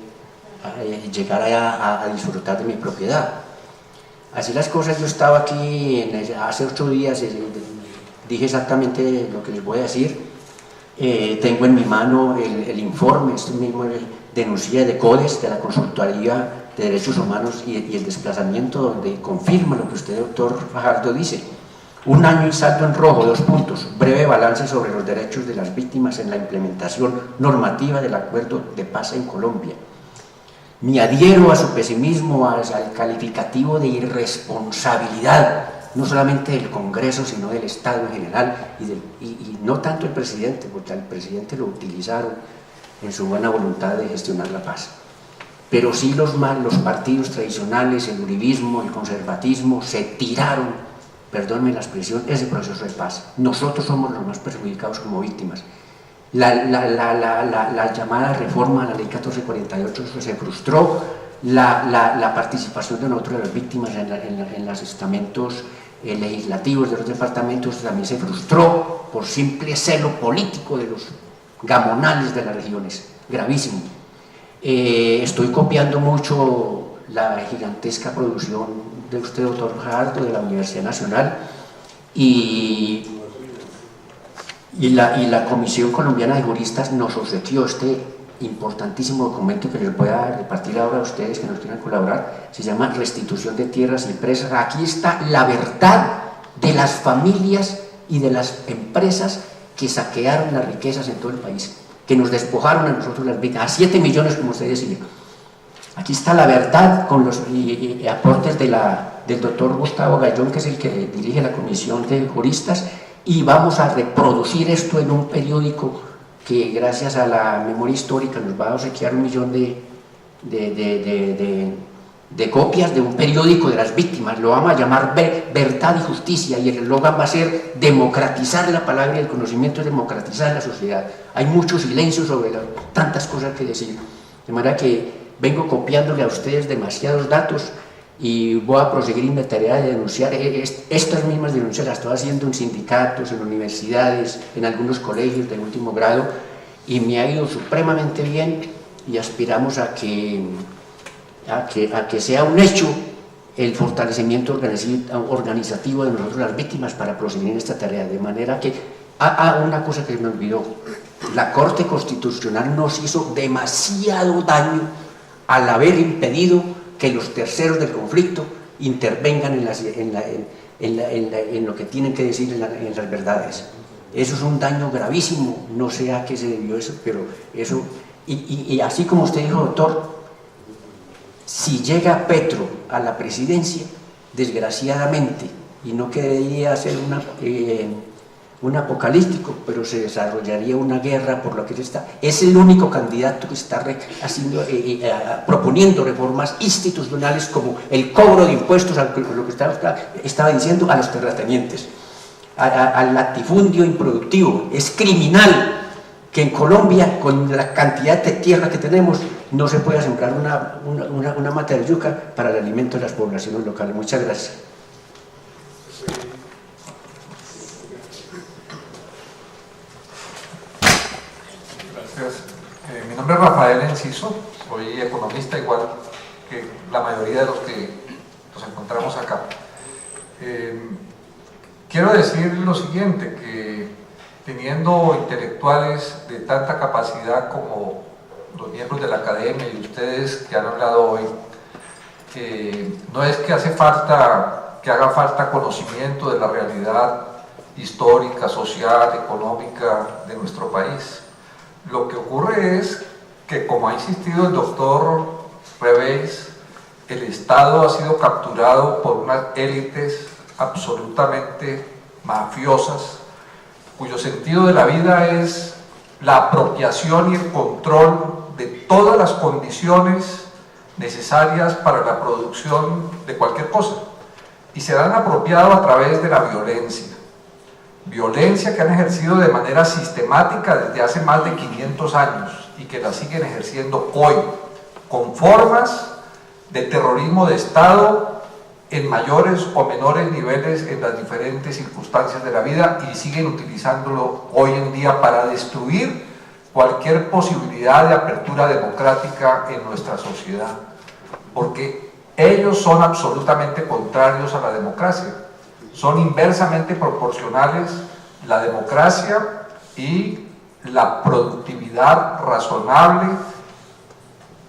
llegar a disfrutar de mi propiedad? Así las cosas, yo estaba aquí hace 8 días, dije exactamente lo que les voy a decir. Tengo en mi mano el informe, esto mismo denuncia de CODES, de la Consultoría de Derechos Humanos y el Desplazamiento, donde confirma lo que usted, doctor Fajardo, dice. 1 año y saldo en rojo, 2 puntos, breve balance sobre los derechos de las víctimas en la implementación normativa del Acuerdo de Paz en Colombia. Me adhiero a su pesimismo, al calificativo de irresponsabilidad, no solamente del Congreso, sino del Estado en general, y no tanto el presidente, porque al presidente lo utilizaron en su buena voluntad de gestionar la paz. Pero sí los partidos tradicionales, el uribismo, el conservatismo, se tiraron, perdónenme la expresión, ese proceso de paz. Nosotros somos los más perjudicados como víctimas. La llamada reforma a la ley 1448 se frustró, la participación de nosotros, de las víctimas, en los estamentos legislativos de los departamentos también se frustró por simple celo político de los gamonales de las regiones, gravísimo. Estoy copiando mucho la gigantesca producción de usted, doctor Fajardo, de la Universidad Nacional, y la Comisión Colombiana de Juristas nos obsequió este importantísimo documento que les voy a repartir ahora a ustedes que nos quieran colaborar. Se llama Restitución de Tierras y Empresas. Aquí está la verdad de las familias y de las empresas que saquearon las riquezas en todo el país, que nos despojaron a nosotros las víctimas, a 7 millones, como usted decía. Aquí está la verdad con los aportes del doctor Gustavo Gallón, que es el que dirige la Comisión de Juristas, y vamos a reproducir esto en un periódico que gracias a la memoria histórica nos va a obsequiar 1 millón de copias de un periódico de las víctimas. Lo vamos a llamar Verdad y Justicia, y el eslogan va a ser democratizar la palabra y el conocimiento, democratizar la sociedad. Hay mucho silencio sobre tantas cosas que decir, de manera que vengo copiándole a ustedes demasiados datos y voy a proseguir en mi tarea de denunciar. Estas mismas denuncias las estoy haciendo en sindicatos, en universidades, en algunos colegios de último grado, y me ha ido supremamente bien, y aspiramos a que sea un hecho el fortalecimiento organizativo de nosotros las víctimas para proseguir en esta tarea. De manera que, una cosa que me olvidó, la Corte Constitucional nos hizo demasiado daño al haber impedido que los terceros del conflicto intervengan en lo que tienen que decir en las verdades. Eso es un daño gravísimo, no sé a qué se debió eso, pero eso, y así como usted dijo, doctor, si llega Petro a la presidencia, desgraciadamente, y no quería ser un apocalíptico, pero se desarrollaría una guerra por lo que es el único candidato que está proponiendo reformas institucionales como el cobro de impuestos, lo que estaba diciendo, a los terratenientes, al latifundio improductivo. Es criminal que en Colombia, con la cantidad de tierra que tenemos, no se pueda sembrar una mata de yuca para el alimento de las poblaciones locales. Muchas gracias. Gracias. Mi nombre es Rafael Enciso, soy economista igual que la mayoría de los que nos encontramos acá. Quiero decir lo siguiente, que teniendo intelectuales de tanta capacidad como los miembros de la academia y ustedes que han hablado hoy, no es que haga falta conocimiento de la realidad histórica, social, económica de nuestro país. Lo que ocurre es que, como ha insistido el doctor Reveis, el Estado ha sido capturado por unas élites absolutamente mafiosas, cuyo sentido de la vida es la apropiación y el control de todas las condiciones necesarias para la producción de cualquier cosa, y se han apropiado a través de la violencia que han ejercido de manera sistemática desde hace más de 500 años y que la siguen ejerciendo hoy, con formas de terrorismo de Estado en mayores o menores niveles en las diferentes circunstancias de la vida, y siguen utilizándolo hoy en día para destruir cualquier posibilidad de apertura democrática en nuestra sociedad, porque ellos son absolutamente contrarios a la democracia, son inversamente proporcionales la democracia y la productividad razonable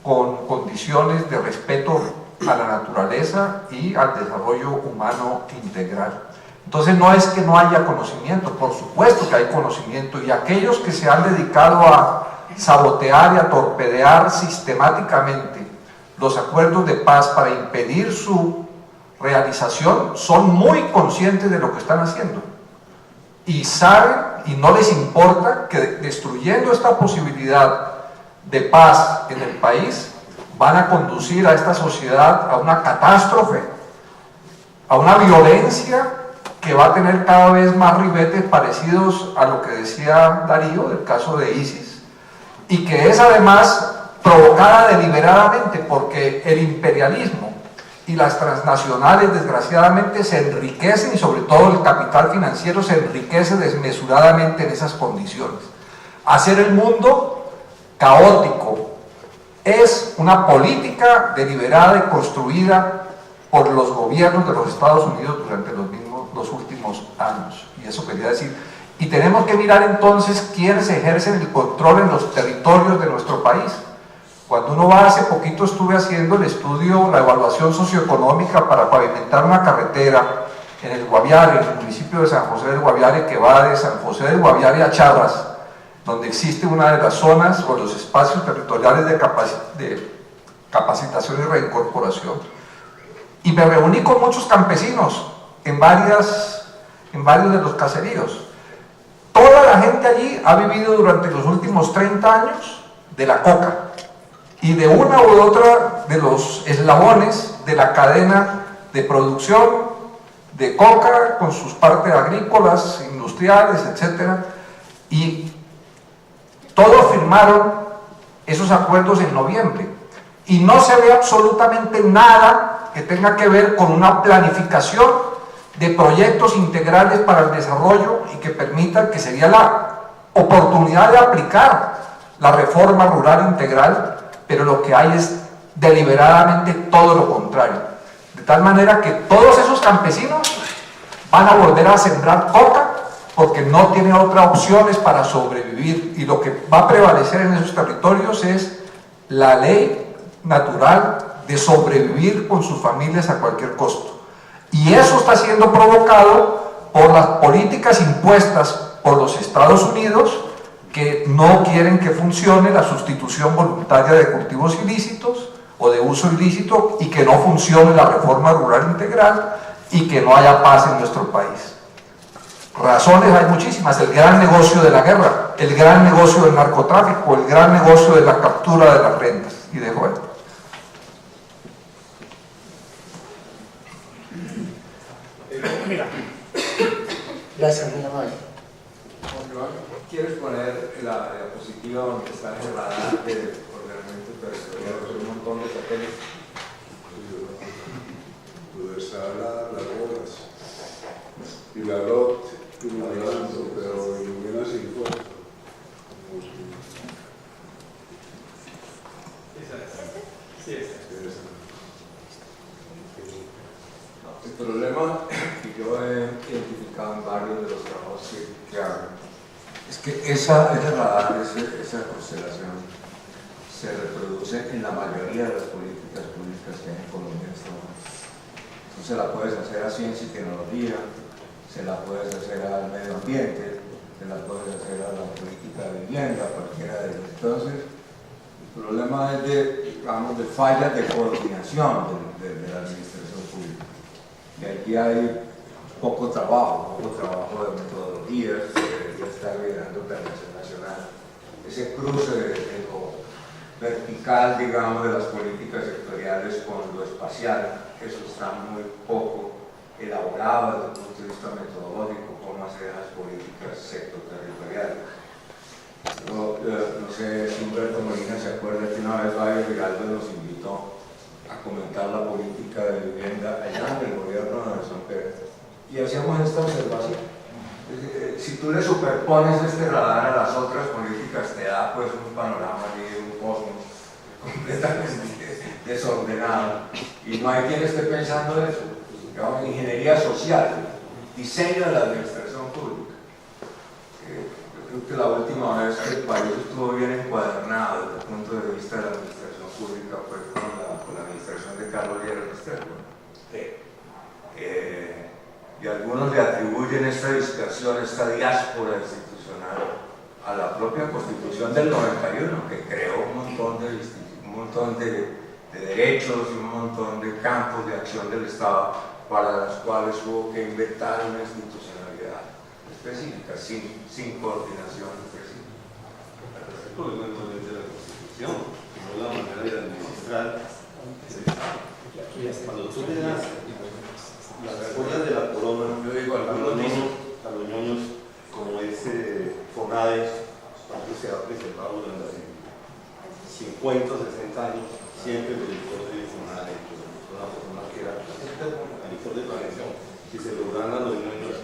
con condiciones de respeto a la naturaleza y al desarrollo humano integral. Entonces no es que no haya conocimiento, por supuesto que hay conocimiento, y aquellos que se han dedicado a sabotear y a torpedear sistemáticamente los acuerdos de paz para impedir su realización son muy conscientes de lo que están haciendo y saben y no les importa que destruyendo esta posibilidad de paz en el país van a conducir a esta sociedad a una catástrofe, a una violencia que va a tener cada vez más ribetes parecidos a lo que decía Darío del caso de ISIS, y que es además provocada deliberadamente porque el imperialismo y las transnacionales desgraciadamente se enriquecen, y sobre todo el capital financiero se enriquece desmesuradamente en esas condiciones. Hacer el mundo caótico es una política deliberada y construida por los gobiernos de los Estados Unidos durante los últimos años, y eso quería decir. Y tenemos que mirar entonces quiénes ejercen el control en los territorios de nuestro país. Cuando uno va, hace poquito estuve haciendo el estudio, la evaluación socioeconómica para pavimentar una carretera en el Guaviare, en el municipio de San José del Guaviare, que va de San José del Guaviare a Charras, donde existe una de las zonas o los espacios territoriales de capacitación y reincorporación. Y me reuní con muchos campesinos en varios de los caseríos. Toda la gente allí ha vivido durante los últimos 30 años de la coca y de una u otra de los eslabones de la cadena de producción de coca con sus partes agrícolas, industriales, etc. Y todos firmaron esos acuerdos en noviembre y no se ve absolutamente nada que tenga que ver con una planificación de proyectos integrales para el desarrollo y que permitan, que sería la oportunidad de aplicar la reforma rural integral, pero lo que hay es deliberadamente todo lo contrario. De tal manera que todos esos campesinos van a volver a sembrar coca porque no tienen otras opciones para sobrevivir, y lo que va a prevalecer en esos territorios es la ley natural de sobrevivir con sus familias a cualquier costo. Y eso está siendo provocado por las políticas impuestas por los Estados Unidos, que no quieren que funcione la sustitución voluntaria de cultivos ilícitos o de uso ilícito, y que no funcione la reforma rural integral, y que no haya paz en nuestro país. Razones hay muchísimas: el gran negocio de la guerra, el gran negocio del narcotráfico, el gran negocio de la captura de las rentas y de juego. Gracias, muy amable. quiero exponer la diapositiva donde está el radar de ordenamiento territorial, con un montón de satélites. Donde están las bolas y la LOT iluminando, pero ilumina sin foto. Esa es. Sí, esa es. El problema que yo he identificado en varios de los trabajos que hago es que ese radar, esa constelación, se reproduce en la mayoría de las políticas públicas que hay en Colombia en este momento. Entonces la puedes hacer a ciencia y tecnología, se la puedes hacer al medio ambiente, se la puedes hacer a la política de vivienda, cualquiera de ellas. Entonces, el problema es de fallas de coordinación de la administración pública. Y aquí hay poco trabajo de metodologías, se debería estar liderando Planeación Nacional. Ese cruce de lo vertical, digamos, de las políticas sectoriales con lo espacial, eso está muy poco elaborado desde el punto de vista metodológico, cómo hacer las políticas sectoriales. No sé si Humberto Molina se acuerda que una vez Fabio Giraldo nos invitó a comentar la política de vivienda allá en el gobierno de San Pedro. Y hacíamos esta observación. Si tú le superpones este radar a las otras políticas, te da pues un panorama de un cosmos completamente desordenado. Y no hay quien esté pensando eso. Digamos, ingeniería social, diseño de la administración pública. Yo creo que la última vez que el país estuvo bien encuadernado desde el punto de vista de la administración pública fue con la administración de Carlos Lleras Restrepo. Y algunos le atribuyen esta dispersión, esta diáspora institucional a la propia Constitución del 91, que creó un montón de derechos y un montón de campos de acción del Estado para los cuales hubo que inventar una institucionalidad específica, sin coordinación específica. El problema no es de la Constitución, sino la manera de administrar el Estado. Cuando tú le das las joyas de la corona, yo digo a los ñoños como ese FONADE, cuando se ha preservado durante 50 o 60 años, siempre el director de FONADE, una persona que era el director de planeación, y se lo dan a los ñoños.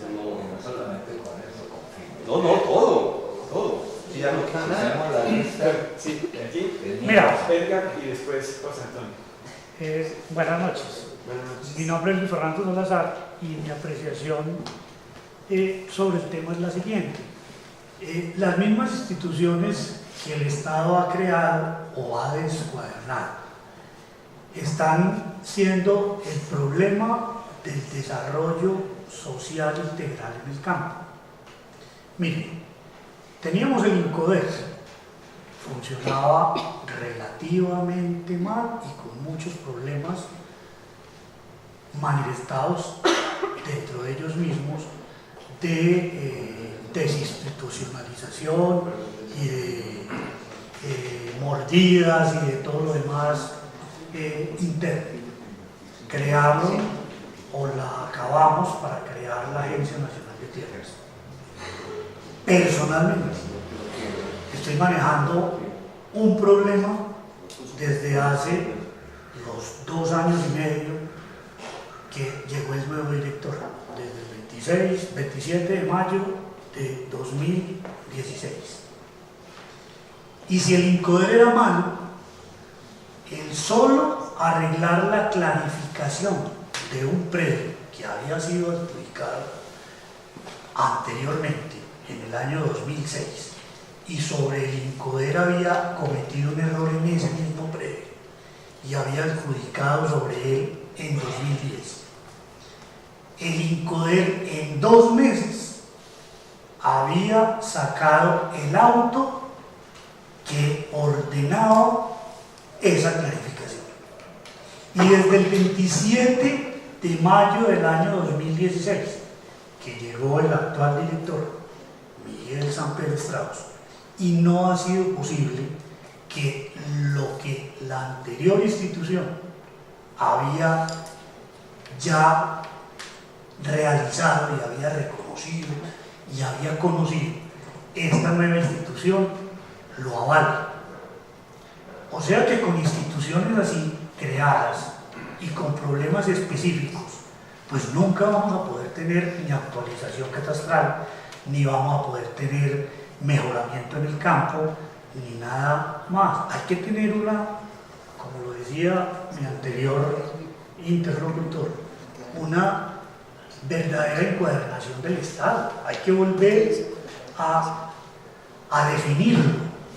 No solamente con eso, todo. Si ya no queda nada. La lista. Sí, aquí. Mira. Edgar y después José Antonio. Buenas noches. Mi nombre es Luis Fernando Salazar y mi apreciación sobre el tema es la siguiente. Las mismas instituciones que el Estado ha creado o ha descuadernado están siendo el problema del desarrollo social integral en el campo. Miren, teníamos el INCODER, funcionaba relativamente mal y con muchos problemas manifestados dentro de ellos mismos de desinstitucionalización y de mordidas y de todo lo demás interno. Creamos o la acabamos para crear la Agencia Nacional de Tierras. Personalmente estoy manejando un problema desde hace los 2 años y medio que llegó el nuevo director, desde el 27 de mayo de 2016. Y si el INCODER era malo, el solo arreglar la clarificación de un predio que había sido adjudicado anteriormente en el año 2006 y sobre el INCODER había cometido un error en ese mismo predio y había adjudicado sobre él en 2010. El INCODER en 2 meses había sacado el auto que ordenaba esa clarificación. Y desde el 27 de mayo del año 2016, que llegó el actual director, Miguel Samper Strauss, y no ha sido posible que lo que la anterior institución había ya realizado y había reconocido y había conocido, esta nueva institución lo avala. O sea que con instituciones así creadas y con problemas específicos, pues nunca vamos a poder tener ni actualización catastral, ni vamos a poder tener mejoramiento en el campo, ni nada más. Hay que tener una, como lo decía mi anterior interlocutor, una verdadera encuadernación del Estado. Hay que volver a definirlo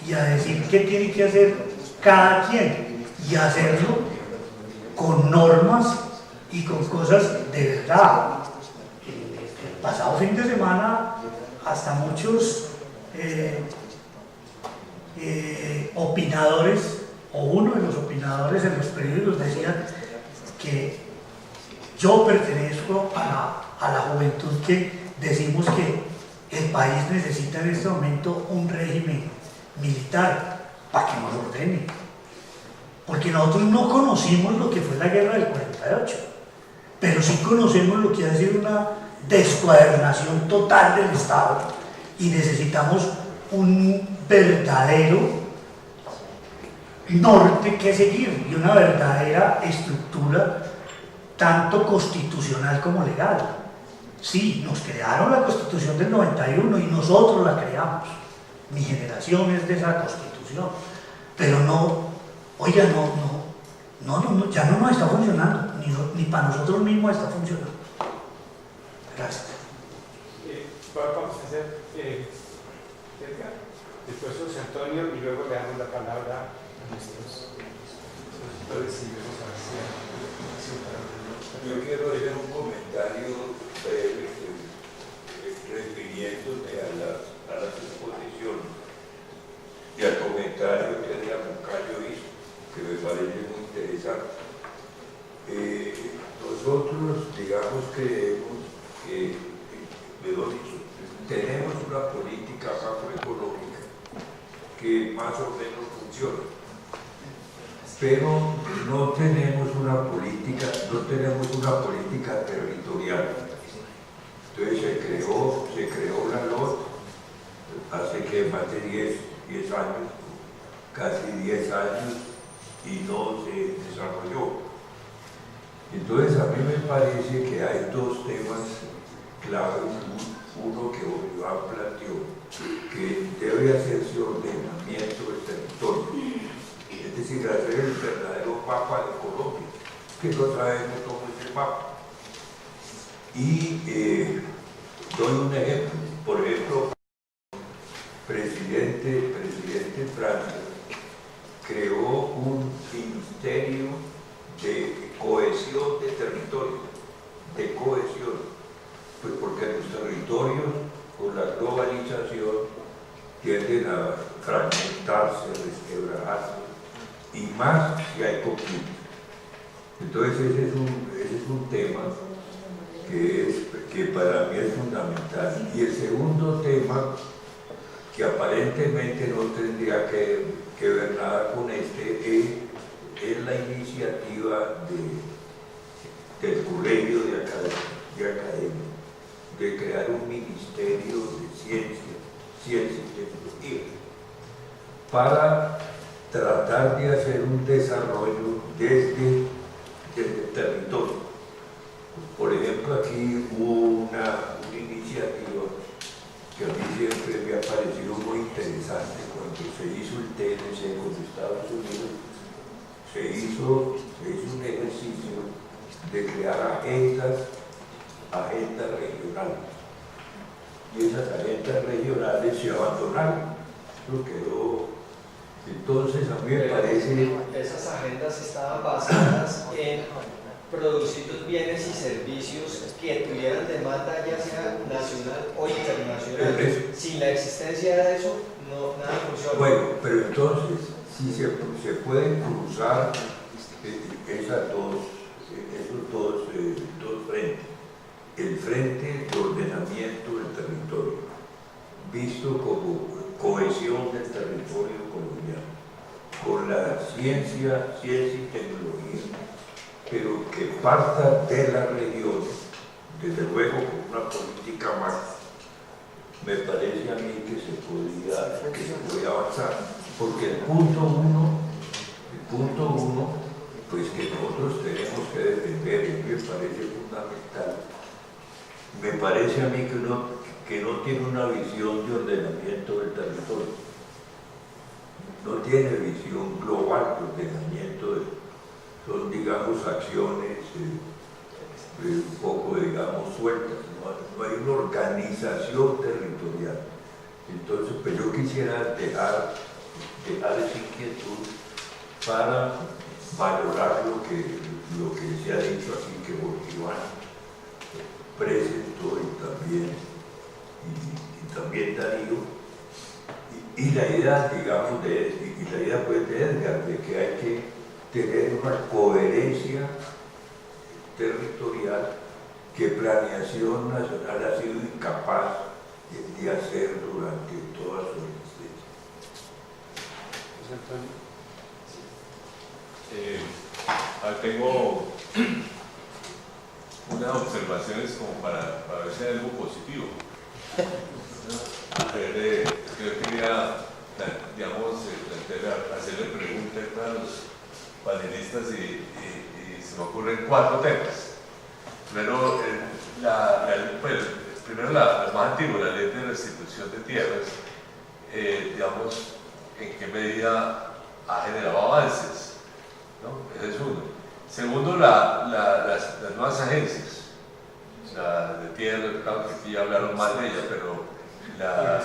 y a decir qué tiene que hacer cada quien y hacerlo con normas y con cosas de verdad. El pasado fin de semana hasta muchos opinadores, o uno de los opinadores en los periódicos decía que yo pertenezco a la juventud que decimos que el país necesita en este momento un régimen militar para que nos ordene, porque nosotros no conocimos lo que fue la guerra del 48, pero sí conocemos lo que ha sido una descuadernación total del Estado y necesitamos un verdadero norte que seguir y una verdadera estructura tanto constitucional como legal. Sí, nos crearon la Constitución del 91 y nosotros la creamos. Mi generación es de esa Constitución, pero no, oiga, no, ya no nos está funcionando, ni para nosotros mismos está funcionando. Gracias. Vamos a hacer Edgar, después José Antonio y luego le damos la palabra a nuestros expositores y vamos a hacer. Yo quiero hacer un comentario breve refiriéndome a las exposiciones y al comentario que Adrián Moncayo hizo, que me parece muy interesante. Nosotros, digamos, creemos que, mejor dicho, tenemos una política macroeconómica que más o menos funciona, pero no tenemos una política territorial. Entonces se creó la LOT hace que más de 10 años, casi 10 años, y no se desarrolló. Entonces a mí me parece que hay dos temas claves. Uno que Bolívar planteó, que debe hacerse ordenamiento del territorio, es decir, hacer el verdadero mapa de Colombia, que no sabemos cómo es el mapa. Y doy un ejemplo. Por ejemplo, presidente Francia creó un ministerio de cohesión de territorio, pues porque los territorios con la globalización tienden a fragmentarse, resquebrajarse, y más si hay conflicto. Entonces ese es un tema que para mí es fundamental. Y el segundo tema, que aparentemente no tendría que ver nada con es la iniciativa del Colegio de Academia, de crear un ministerio de ciencia y tecnología, para tratar de hacer un desarrollo desde el territorio. Por ejemplo, aquí hubo una iniciativa que a mí siempre me ha parecido muy interesante. Cuando se hizo el TLC con Estados Unidos, se hizo un ejercicio de crear agendas regionales, y esas agendas regionales se abandonaron, no quedó. Entonces a mí me parece... Esas agendas estaban basadas en producir los bienes y servicios que tuvieran demanda ya sea nacional o internacional. Sin la existencia de eso, nada funciona. Bueno, pero entonces, si se pueden cruzar esos dos frentes, el frente de ordenamiento del territorio, visto como cohesión del territorio colombiano, con la ciencia y tecnología, pero que parta de las regiones, desde luego con una política más, me parece a mí que se podía avanzar, porque el punto uno, pues que nosotros tenemos que defender, y me parece fundamental, me parece a mí que no tiene una visión de ordenamiento del territorio, no tiene visión global de ordenamiento, son, digamos, acciones un poco, digamos, sueltas, no hay una organización territorial. Entonces, pues yo quisiera dejar esa inquietud para valorar lo que se ha dicho aquí, que Iván presentó y también Darío, y la idea, digamos, la idea pues de Edgar, de que hay que tener una coherencia territorial que Planeación Nacional ha sido incapaz de hacer durante toda su existencia. Tengo unas observaciones como para ver si hay algo positivo. Yo quería, digamos, hacerle preguntas a los panelistas y se me ocurren 4 temas. Primero, primero la más antigua, la ley de restitución de tierras, digamos, en qué medida ha generado avances, ¿no? Ese es uno. Segundo, las nuevas agencias, la de tierra, claro que aquí ya hablaron más de ella, pero la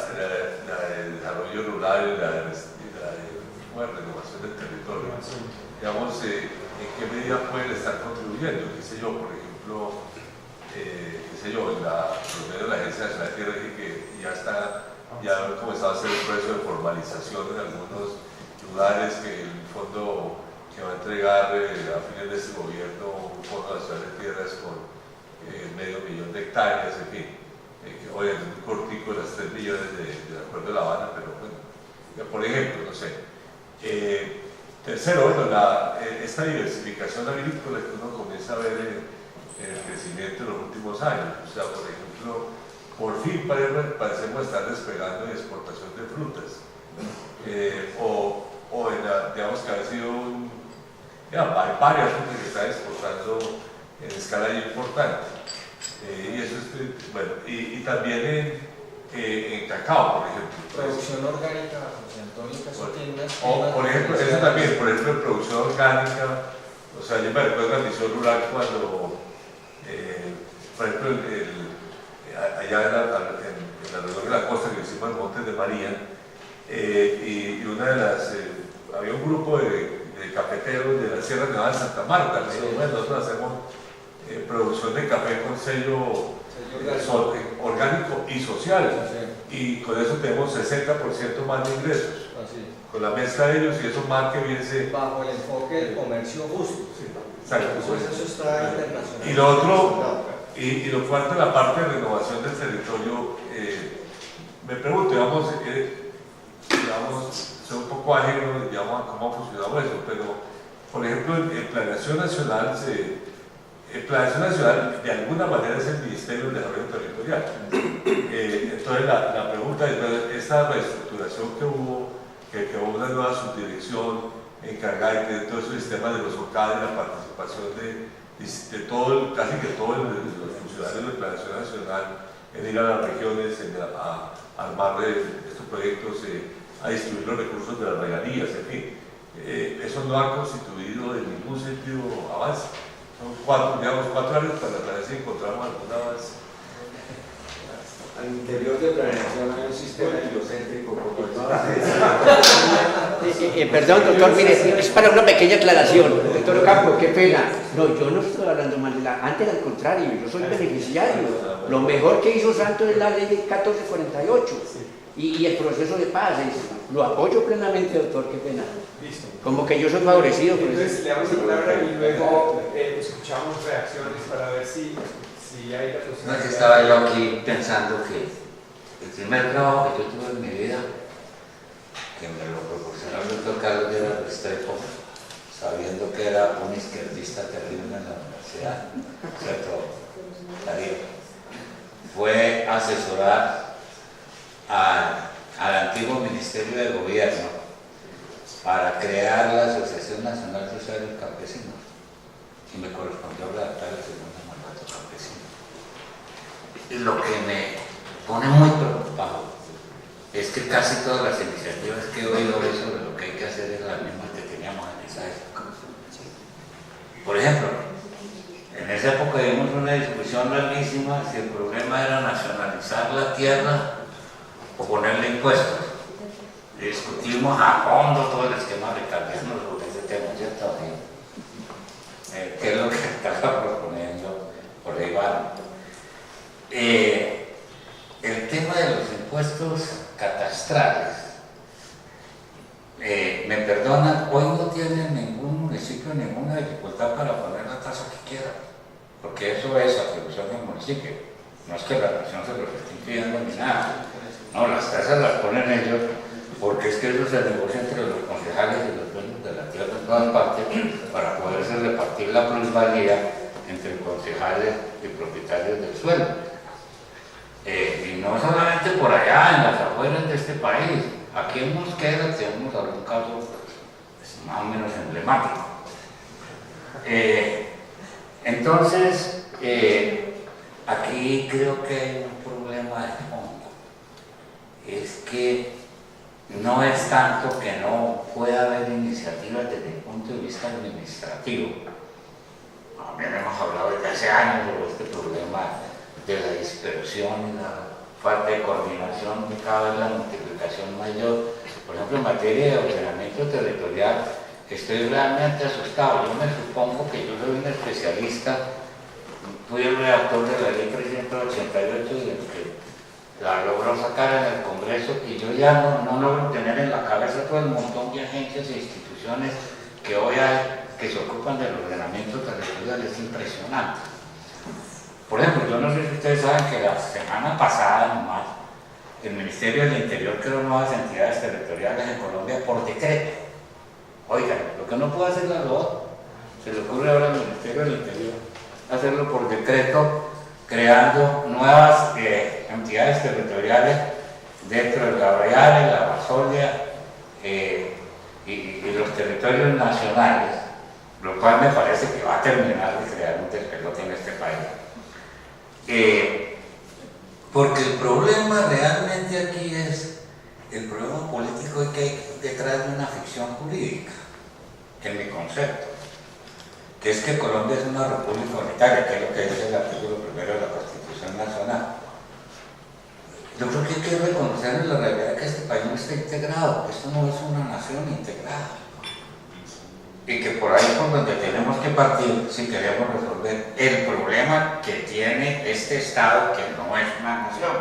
de desarrollo rural y la de renovación del territorio, digamos, en qué medida pueden estar contribuyendo, qué sé yo, por ejemplo, por medio de la Agencia Nacional de Tierra, que ya ha comenzado a hacer un proceso de formalización en algunos lugares, que el fondo que va a entregar a fines de este gobierno un fondo nacional de tierras con 500.000 hectáreas, en fin, que hoy es muy cortico las 3 millones del Acuerdo de La Habana, pero bueno, por ejemplo, no sé. Tercero, bueno, esta diversificación agrícola que uno comienza a ver en el crecimiento en los últimos años, o sea, por ejemplo, por fin parecemos estar despegando en exportación de frutas, digamos que ha sido hay varias frutas que están exportando en escala importante, y eso es, bueno, y también en cacao, por ejemplo. Producción orgánica, José Antonio, que eso tiene unas por ejemplo, eso también, por ejemplo, en producción orgánica, o sea, yo me recuerdo en la misión rural cuando, por ejemplo, allá en la región de la costa que hicimos en Montes de María, y una de las, había un grupo de cafeteros de la Sierra Nevada de Santa Marta, nosotros hacemos producción de café con sello orgánico y social, y con eso tenemos 60% más de ingresos, con la mezcla de ellos, y eso más que bien bajo el enfoque del comercio justo. Exacto. Pues eso está internacional. Y lo otro, y lo cuarto, la parte de renovación del territorio, me pregunto, digamos, soy un poco ajeno, digamos, a cómo ha funcionado eso, pero, por ejemplo, en Planeación Nacional, Planeación Nacional de alguna manera es el Ministerio del Desarrollo Territorial. Entonces, la pregunta es, esta reestructuración que hubo una nueva subdirección encargada de todo ese sistema de los OCAD, de la participación de todo, casi que todos los funcionarios de Planeación Nacional en ir a las regiones, a armar estos proyectos, a distribuir los recursos de las regalías, en fin. Eso no ha constituido en ningún sentido avance. Son 4 años para ver si encontramos algún avance. Al interior de Planeación hay un sistema heliocéntrico como perdón, doctor, mire, es para una pequeña aclaración. Doctor Ocampo, qué pena. No, yo no estoy hablando mal de antes, al contrario, yo soy beneficiario. Lo mejor que hizo Santos es la ley de 1448 y el proceso de paz. Lo apoyo plenamente, doctor, qué pena. Listo. Como que yo soy favorecido. Entonces le damos la palabra y luego escuchamos reacciones para ver si hay la posibilidad. No, es que estaba yo aquí pensando que el primer trabajo que yo tuve en mi vida, que me lo proporcionó el doctor Carlos de Restrepo, sabiendo que era un izquierdista terriblemente en la universidad, ¿cierto? Darío, fue asesorar al antiguo Ministerio de Gobierno para crear la Asociación Nacional de Usuarios Campesinos, y me correspondió redactar el segundo mandato campesino. Y lo que me pone muy preocupado es que casi todas las iniciativas que he oído hoy sobre lo que hay que hacer es las mismas que teníamos en esa época. Por ejemplo, en esa época tuvimos una discusión larguísima si el problema era nacionalizar la tierra o ponerle impuestos. Discutimos a fondo todo el esquema ricardiano sobre ese tema, ¿cierto? ¿Qué es lo que estaba proponiendo por ahí van? El tema de los impuestos catastrales, me perdonan, hoy no tiene ningún municipio ninguna dificultad para poner la tasa que quiera, porque eso es atribución del municipio, no es que la nación se los esté impidiendo ni nada, no, las tasas las ponen ellos, porque es que eso se negocia entre los concejales y los dueños de la tierra en todas partes para poderse repartir la plusvalía entre concejales y propietarios del suelo. Y no solamente por allá, en las afueras de este país, aquí en Mosquera tenemos algún caso más o menos emblemático. Entonces, aquí creo que hay un problema de fondo, es que no es tanto que no pueda haber iniciativas desde el punto de vista administrativo. También hemos hablado desde hace años sobre este problema de la dispersión y la falta de coordinación, y cada vez la multiplicación mayor. Por ejemplo, en materia de ordenamiento territorial, estoy realmente asustado. Yo me supongo que yo soy un especialista, fui el redactor de la ley 388 y el que la logró sacar en el Congreso, y yo ya no logro tener en la cabeza todo el montón de agencias e instituciones que hoy hay que se ocupan del ordenamiento territorial. Es impresionante. Por ejemplo, yo no sé si ustedes saben que la semana pasada nomás el Ministerio del Interior creó nuevas entidades territoriales en Colombia por decreto. Oigan, lo que no puede hacer la LOA, se le ocurre ahora al Ministerio del Interior hacerlo por decreto, creando nuevas entidades territoriales dentro del Gabriel, la Amazonia y los territorios nacionales, lo cual me parece que va a terminar de crear un despelote en este país. Porque el problema realmente aquí es el problema político que hay detrás de una ficción jurídica, en mi concepto, que es que Colombia es una república unitaria, que es lo que dice el artículo 1 de la Constitución Nacional. Yo creo que hay que reconocer en la realidad que este país no está integrado, que esto no es una nación integrada. Y que por ahí es por donde tenemos que partir si queremos resolver el problema que tiene este Estado, que no es una nación,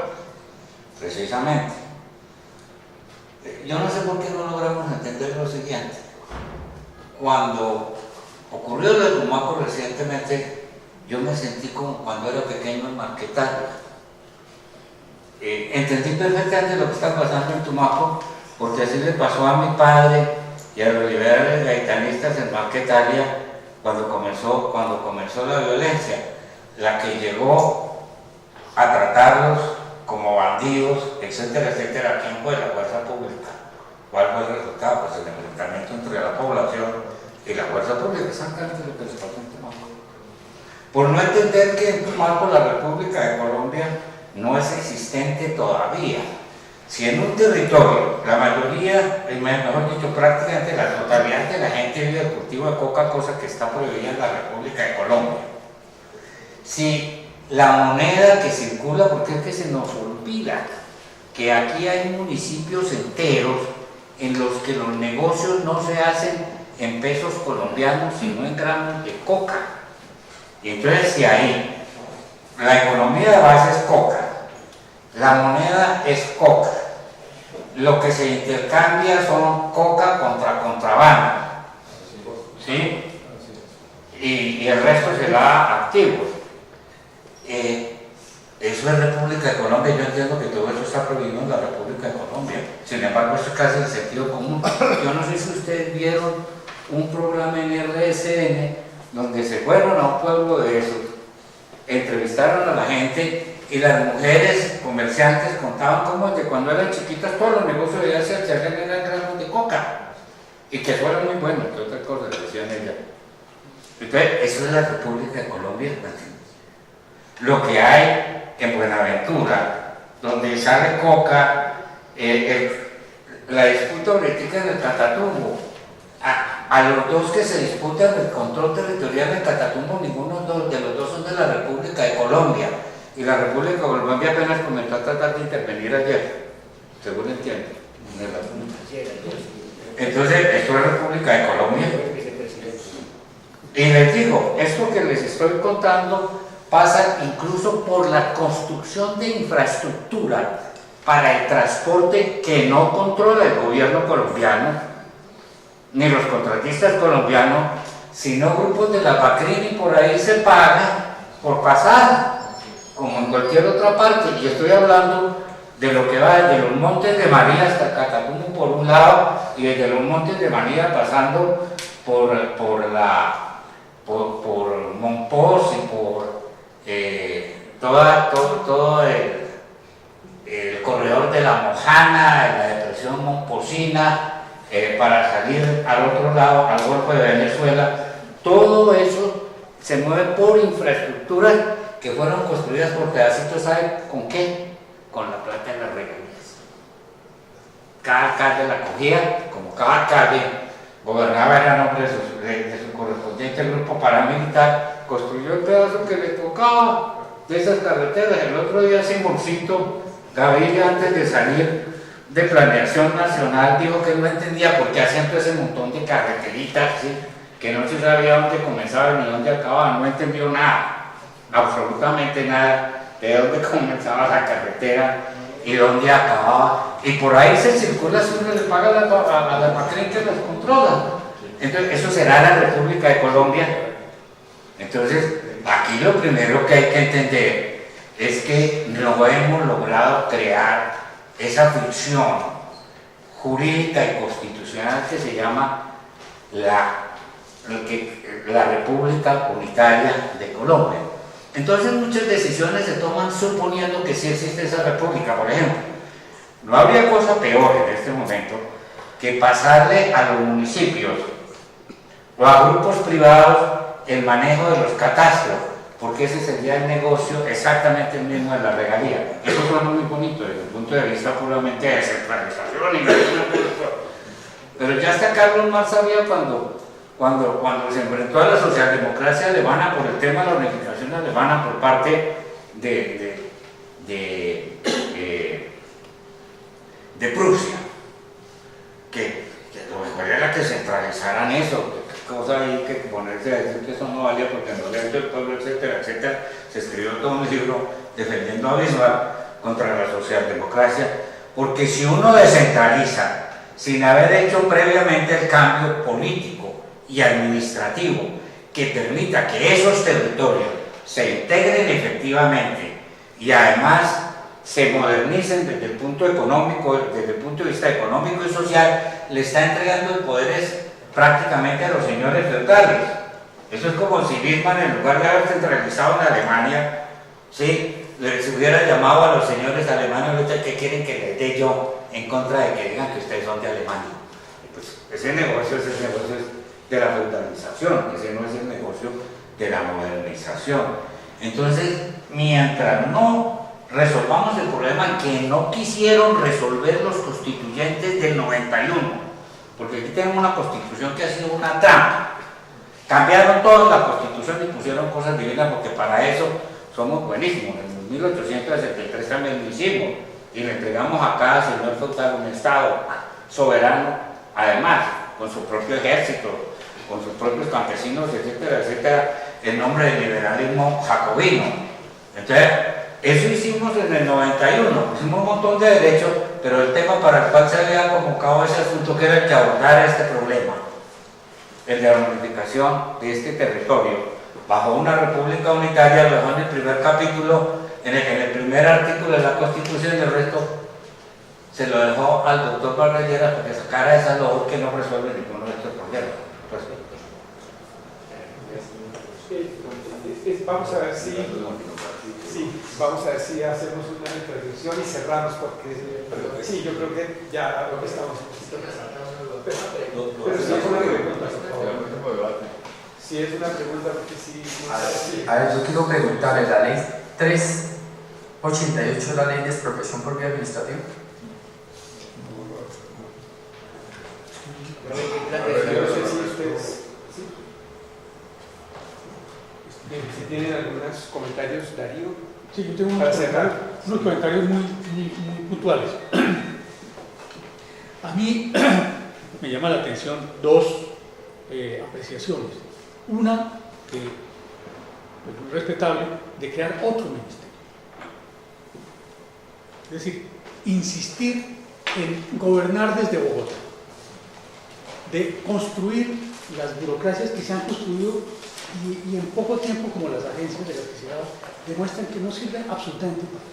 precisamente. Yo no sé por qué no logramos entender lo siguiente. Cuando ocurrió lo de Tumaco recientemente, yo me sentí como cuando era pequeño en Marquetalia. Entendí perfectamente lo que está pasando en Tumaco, porque así le pasó a mi padre y a los liberales gaitanistas en Marquetalia cuando comenzó la violencia, la que llegó a tratarlos como bandidos, etcétera, etcétera. ¿Quién fue? La fuerza pública. ¿Cuál fue el resultado? Pues el enfrentamiento entre la población y la fuerza pública. Exactamente lo que les pasó en Tumaco. Por no entender que en Tumaco la República de Colombia no es existente todavía. Si en un territorio la mayoría, mejor dicho, prácticamente la totalidad de la gente vive del cultivo de coca, cosa que está prohibida en la República de Colombia. Si la moneda que circula, porque es que se nos olvida que aquí hay municipios enteros en los que los negocios no se hacen en pesos colombianos, sino en gramos de coca. Y entonces si ahí la economía de base es coca, la moneda es coca, lo que se intercambia son coca contra contrabando, ¿sí? Y el resto se da activos. Eso es República de Colombia. Yo entiendo que todo eso está prohibido en la República de Colombia, sin embargo eso es casi el sentido común. Yo no sé si ustedes vieron un programa en RSN donde se fueron a un pueblo de esos, entrevistaron a la gente y las mujeres comerciantes contaban cómo que cuando eran chiquitas todos los negocios de allá se hacían en granos de coca y que eso era muy bueno, que otra cosa decían ella. Entonces, eso es la República de Colombia. Lo que hay en Buenaventura, donde sale coca, la disputa política en el Catatumbo. A los dos que se disputan el control territorial del Catatumbo, ninguno de los dos son de la República de Colombia. Y la República de Colombia apenas comenzó a tratar de intervenir ayer, según entiendo. Entonces, esto es República de Colombia. Y les digo, esto que les estoy contando pasa incluso por la construcción de infraestructura para el transporte que no controla el gobierno colombiano, ni los contratistas colombianos, sino grupos de la BACRIM, y por ahí se paga por pasar, como en cualquier otra parte. Y estoy hablando de lo que va desde los Montes de María hasta Catatumbo por un lado, y desde los Montes de María pasando por Monpós y por todo el corredor de la Mojana, la depresión Momposina, para salir al otro lado, al Golfo de Venezuela. Todo eso se mueve por infraestructuras que fueron construidas por pedacitos, ¿sabe con qué? Con la plata de las regalías. Cada alcalde la cogía, como cada alcalde gobernaba era nombre de su correspondiente grupo paramilitar, construyó el pedazo que le tocaba de esas carreteras. El otro día Simoncito Gaviria, antes de salir de Planeación Nacional, dijo que no entendía por qué hacían todo ese montón de carreteritas, ¿sí? Que no se sabía dónde comenzaban ni dónde acababan, no entendió nada, absolutamente nada, de dónde comenzaba la carretera y dónde acababa. Y por ahí se circula si uno le paga a la BACRIM que los controla. Entonces, eso será la República de Colombia. Entonces, aquí lo primero que hay que entender es que no hemos logrado crear esa ficción jurídica y constitucional que se llama la República Unitaria de Colombia. Entonces muchas decisiones se toman suponiendo que sí existe esa república. Por ejemplo, no habría cosa peor en este momento que pasarle a los municipios o a grupos privados el manejo de los catastros, porque ese sería el negocio exactamente el mismo de la regalía. Eso suena muy bonito desde el punto de vista puramente de descentralización y pero ya hasta Carlos Marx sabía cuando se enfrentó a la socialdemocracia alemana por el tema de la unificación alemana por parte de Prusia, que lo mejor era que centralizaran eso, cosa ahí que ponerse a decir que eso no valía porque no le el pueblo, etcétera, etcétera. Se escribió todo un libro defendiendo a Bismarck contra la socialdemocracia, porque si uno descentraliza sin haber hecho previamente el cambio político y administrativo que permita que esos territorios se integren efectivamente y además se modernicen desde el punto económico, desde el punto de vista económico y social, le está entregando el poder prácticamente a los señores feudales. Eso es como si Bismarck, en lugar de haber centralizado en Alemania, ¿sí?, les hubiera llamado a los señores alemanes: ¿qué quieren que les dé yo en contra de que digan que ustedes son de Alemania? Pues ese negocio es de la feudalización, ese no es el negocio de la modernización. Entonces, mientras no resolvamos el problema que no quisieron resolver los constituyentes del 91, porque aquí tenemos una constitución que ha sido una trampa. Cambiaron toda la constitución y pusieron cosas divinas, porque para eso somos buenísimos. En 1873 también lo hicimos y le entregamos a cada señor feudal un estado soberano, además con su propio ejército, con sus propios campesinos, etcétera, etcétera, en nombre del liberalismo jacobino. Entonces, eso hicimos en el 91, pusimos un montón de derechos, pero el tema para el cual se había convocado ese asunto, que era el que abordara este problema, el de la unificación de este territorio bajo una república unitaria, lo dejó en el primer capítulo, en el primer artículo de la Constitución, y el resto se lo dejó al doctor Vargas Lleras para que sacara esa labor que no resuelve ninguno de estos problemas. Vamos a ver si vamos a ver si hacemos una intervención y cerramos, porque sí, yo creo que ya estamos un poquito casados. Pero si es una pregunta, por favor. Si es una pregunta, porque sí. A ver, yo quiero preguntarle, la ley 388 es la ley de expropiación por vía administrativa. Si tienen algunos comentarios, Darío. Sí, yo tengo unos comentarios muy puntuales. A mí me llama la atención dos apreciaciones. Una, que es muy respetable, de crear otro ministerio. Es decir, insistir en gobernar desde Bogotá, de construir las burocracias que se han construido y en poco tiempo, como las agencias de electricidad, demuestran que no sirven absolutamente para nada.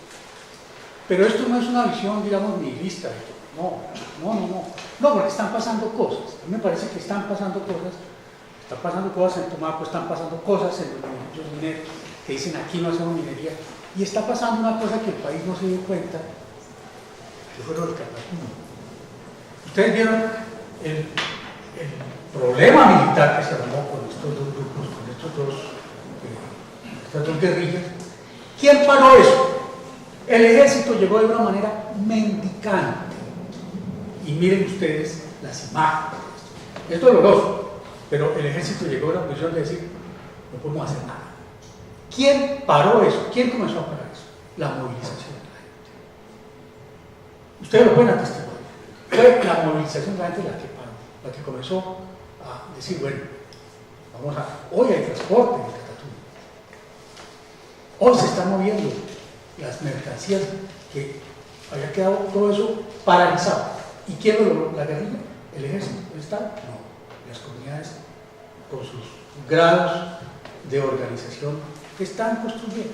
Pero esto no es una visión, digamos, nihilista de todo. No, porque están pasando cosas. A mí me parece que están pasando cosas. Están pasando cosas en Tumaco, están pasando cosas en los municipios mineros que dicen aquí no hacemos minería. Y está pasando una cosa que el país no se dio cuenta, que fue lo del Catatumbo. Ustedes vieron el problema militar que se armó con estos dos grupos, con estas dos guerrillas. ¿Quién paró eso? El ejército llegó de una manera mendicante. Y miren ustedes las imágenes. Es doloroso, pero el ejército llegó a la posición de decir, no podemos hacer nada. ¿Quién paró eso? ¿Quién comenzó a parar eso? La movilización de la gente. Ustedes lo pueden atestiguar. Fue la movilización de la gente la que paró, la que comenzó a decir, bueno, hoy hay transporte en el Catatumbo. Hoy se están moviendo las mercancías, que había quedado todo eso paralizado. ¿Y quién lo logró? ¿La guerrilla? ¿El ejército? ¿El Estado? No. Las comunidades, con sus grados de organización, que están construyendo.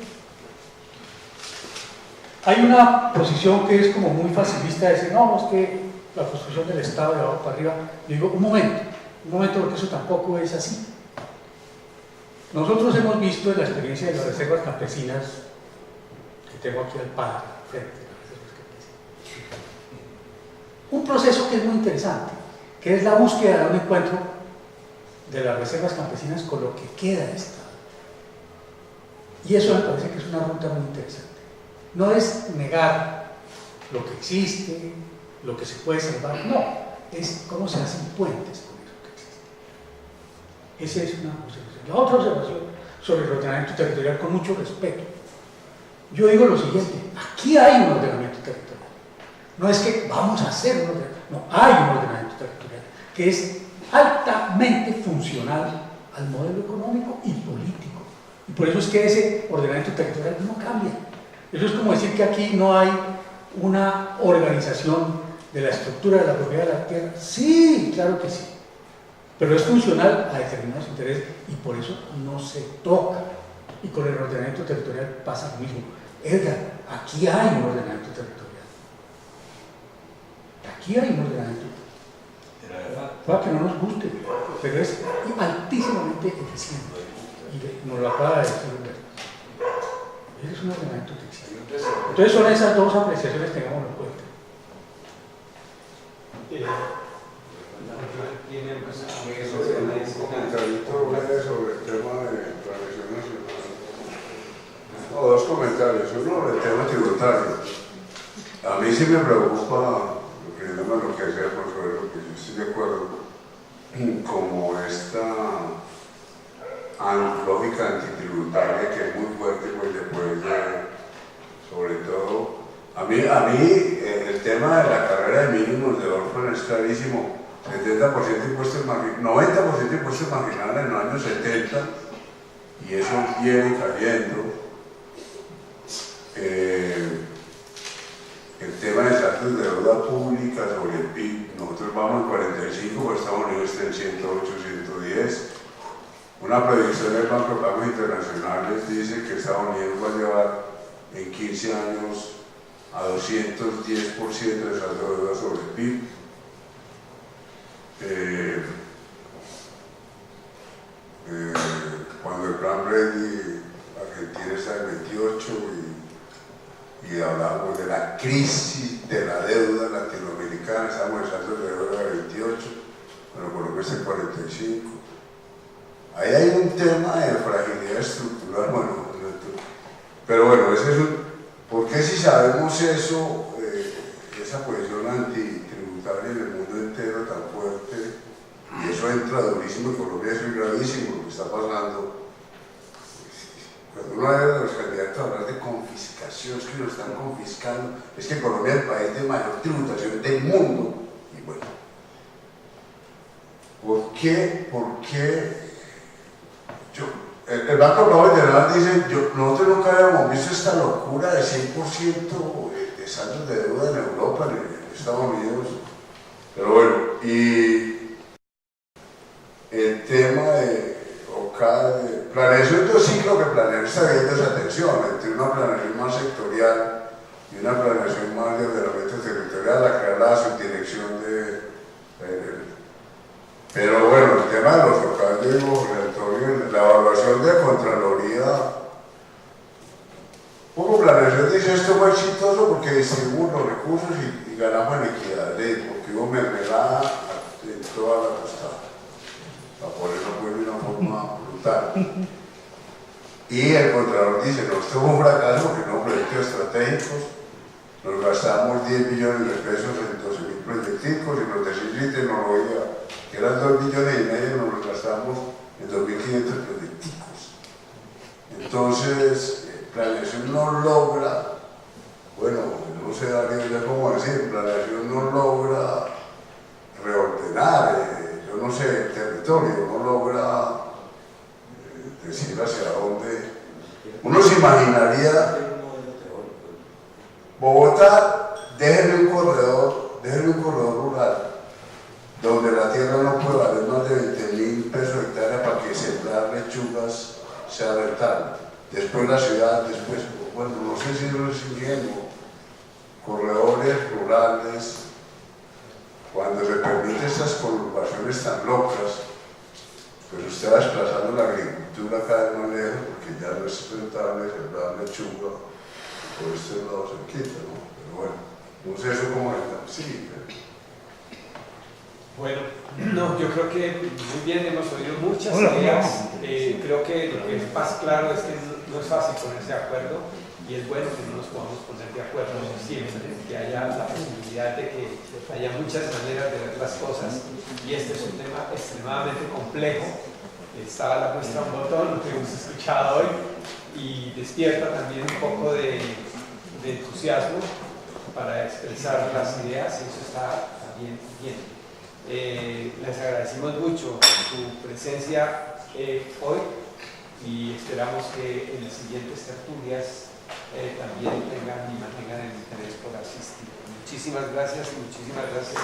Hay una posición que es como muy facilista de decir, no, es que la construcción del Estado de abajo para arriba. Yo digo, un momento, porque eso tampoco es así. Nosotros hemos visto en la experiencia de las reservas campesinas, que tengo aquí al padre, frente a las reservas campesinas, un proceso que es muy interesante, que es la búsqueda de un encuentro de las reservas campesinas con lo que queda de Estado. Y eso me parece que es una ruta muy interesante. No es negar lo que existe, lo que se puede salvar, no, es cómo se hacen puentes con eso que existe. Esa es una observación. La otra observación sobre el ordenamiento territorial, con mucho respeto. Yo digo lo siguiente, aquí hay un ordenamiento territorial. No es que vamos a hacer un ordenamiento, no, hay un ordenamiento territorial que es altamente funcional al modelo económico y político. Y por eso es que ese ordenamiento territorial no cambia. Eso es como decir que aquí no hay una organización de la estructura de la propiedad de la tierra. Sí, claro que sí. Pero es funcional a determinados intereses y por eso no se toca. Y con el ordenamiento territorial pasa lo mismo. Edgar, aquí hay un ordenamiento territorial. Aquí hay un ordenamiento territorial. Para que no nos guste, pero es altísimamente eficiente. Y nos lo acaba de decir Humberto. Es un ordenamiento textil. Entonces son esas dos apreciaciones, tengámoslo en cuenta. Un comentarito breve sobre el tema de planeación nacional. No, dos comentarios. Uno sobre el tema tributario. A mí sí me preocupa lo que llama lo que sea, por sobre lo que yo estoy de acuerdo, como esta lógica antitributaria que es muy fuerte, pues después de, sobre todo, a mí el tema de la carrera de mínimos de Orfan es clarísimo. 70% impuestos marginales, 90% impuestos marginales en los años 70, y eso viene cayendo. El tema de saltos de deuda pública sobre el PIB, nosotros vamos en 45, pero Estados Unidos está en 108, 110. Una predicción del Banco de Pagos Internacionales dice que Estados Unidos va a llevar en 15 años a 210% de saldo de deuda sobre el PIB. Cuando el plan Brady, Argentina está en 28 y hablábamos de la crisis de la deuda latinoamericana, estamos pensando alrededor de 28, bueno, Colombia está en 45. Ahí hay un tema de fragilidad estructural, bueno, pero bueno, ese es ¿por qué si sabemos eso, esa posición antitributaria en el mundo entero tan fuerte, y eso entra durísimo en Colombia, eso es gravísimo lo que está pasando? Cuando uno habla de los candidatos a hablar de confiscación, es que lo están confiscando, es que Colombia es el país de mayor tributación del mundo. Y bueno, ¿por qué? El Banco Global General dice, nosotros nunca habíamos visto esta locura de 100% de saldos de deuda en Europa, en Estados Unidos. Pero bueno, y el tema de planeación, yo sí creo que planear está bien desatención entre una planeación más sectorial y una planeación más de ordenamiento territorial, a crear la subdirección pero bueno, el tema de los OCAD, yo digo, la evaluación de Contraloría, poco planeación dice esto fue exitoso porque distribuimos los recursos y ganamos en equidad, porque hubo mermelada en toda la costada. Por eso fue de una forma brutal. Y el Contralor dice, no, esto fue un fracaso porque no proyectos estratégicos, nos gastamos 10 millones de pesos en 12.000 proyecticos y los de ciencia y tecnología, que eran 2,5 millones, nos los gastamos en 2.500 proyecticos. Entonces, planeación no logra, bueno, no sé ya cómo decir, planeación no logra reordenar, yo no sé, el territorio, no logra decir hacia dónde. Uno se imaginaría Bogotá, déjenle un corredor rural donde la tierra no puede valer más de 20.000 pesos hectárea para que sembrar lechugas sea rentable. Después la ciudad, después, bueno, no sé si lo es ingenuo, corredores rurales, cuando se permiten estas conurbaciones tan locas, pues usted va desplazando la agricultura cada vez más lejos porque ya no es rentable sembrar lechuga por este lado cerquita, ¿no? Pero bueno, no sé eso cómo está. Sí, Bueno, no, yo creo que muy bien, hemos oído muchas ideas. Creo que lo que es más claro es que no es fácil ponerse de acuerdo y es bueno que no nos podamos poner de acuerdo siempre, que haya la posibilidad de que haya muchas maneras de ver las cosas y este es un tema extremadamente complejo. Estaba la muestra un botón, lo que hemos escuchado hoy, y despierta también un poco de entusiasmo para expresar las ideas y eso está bien. Les agradecemos mucho su presencia hoy y esperamos que en las siguientes tertulias también tengan y mantengan el interés por asistir. Muchísimas gracias y muchísimas gracias.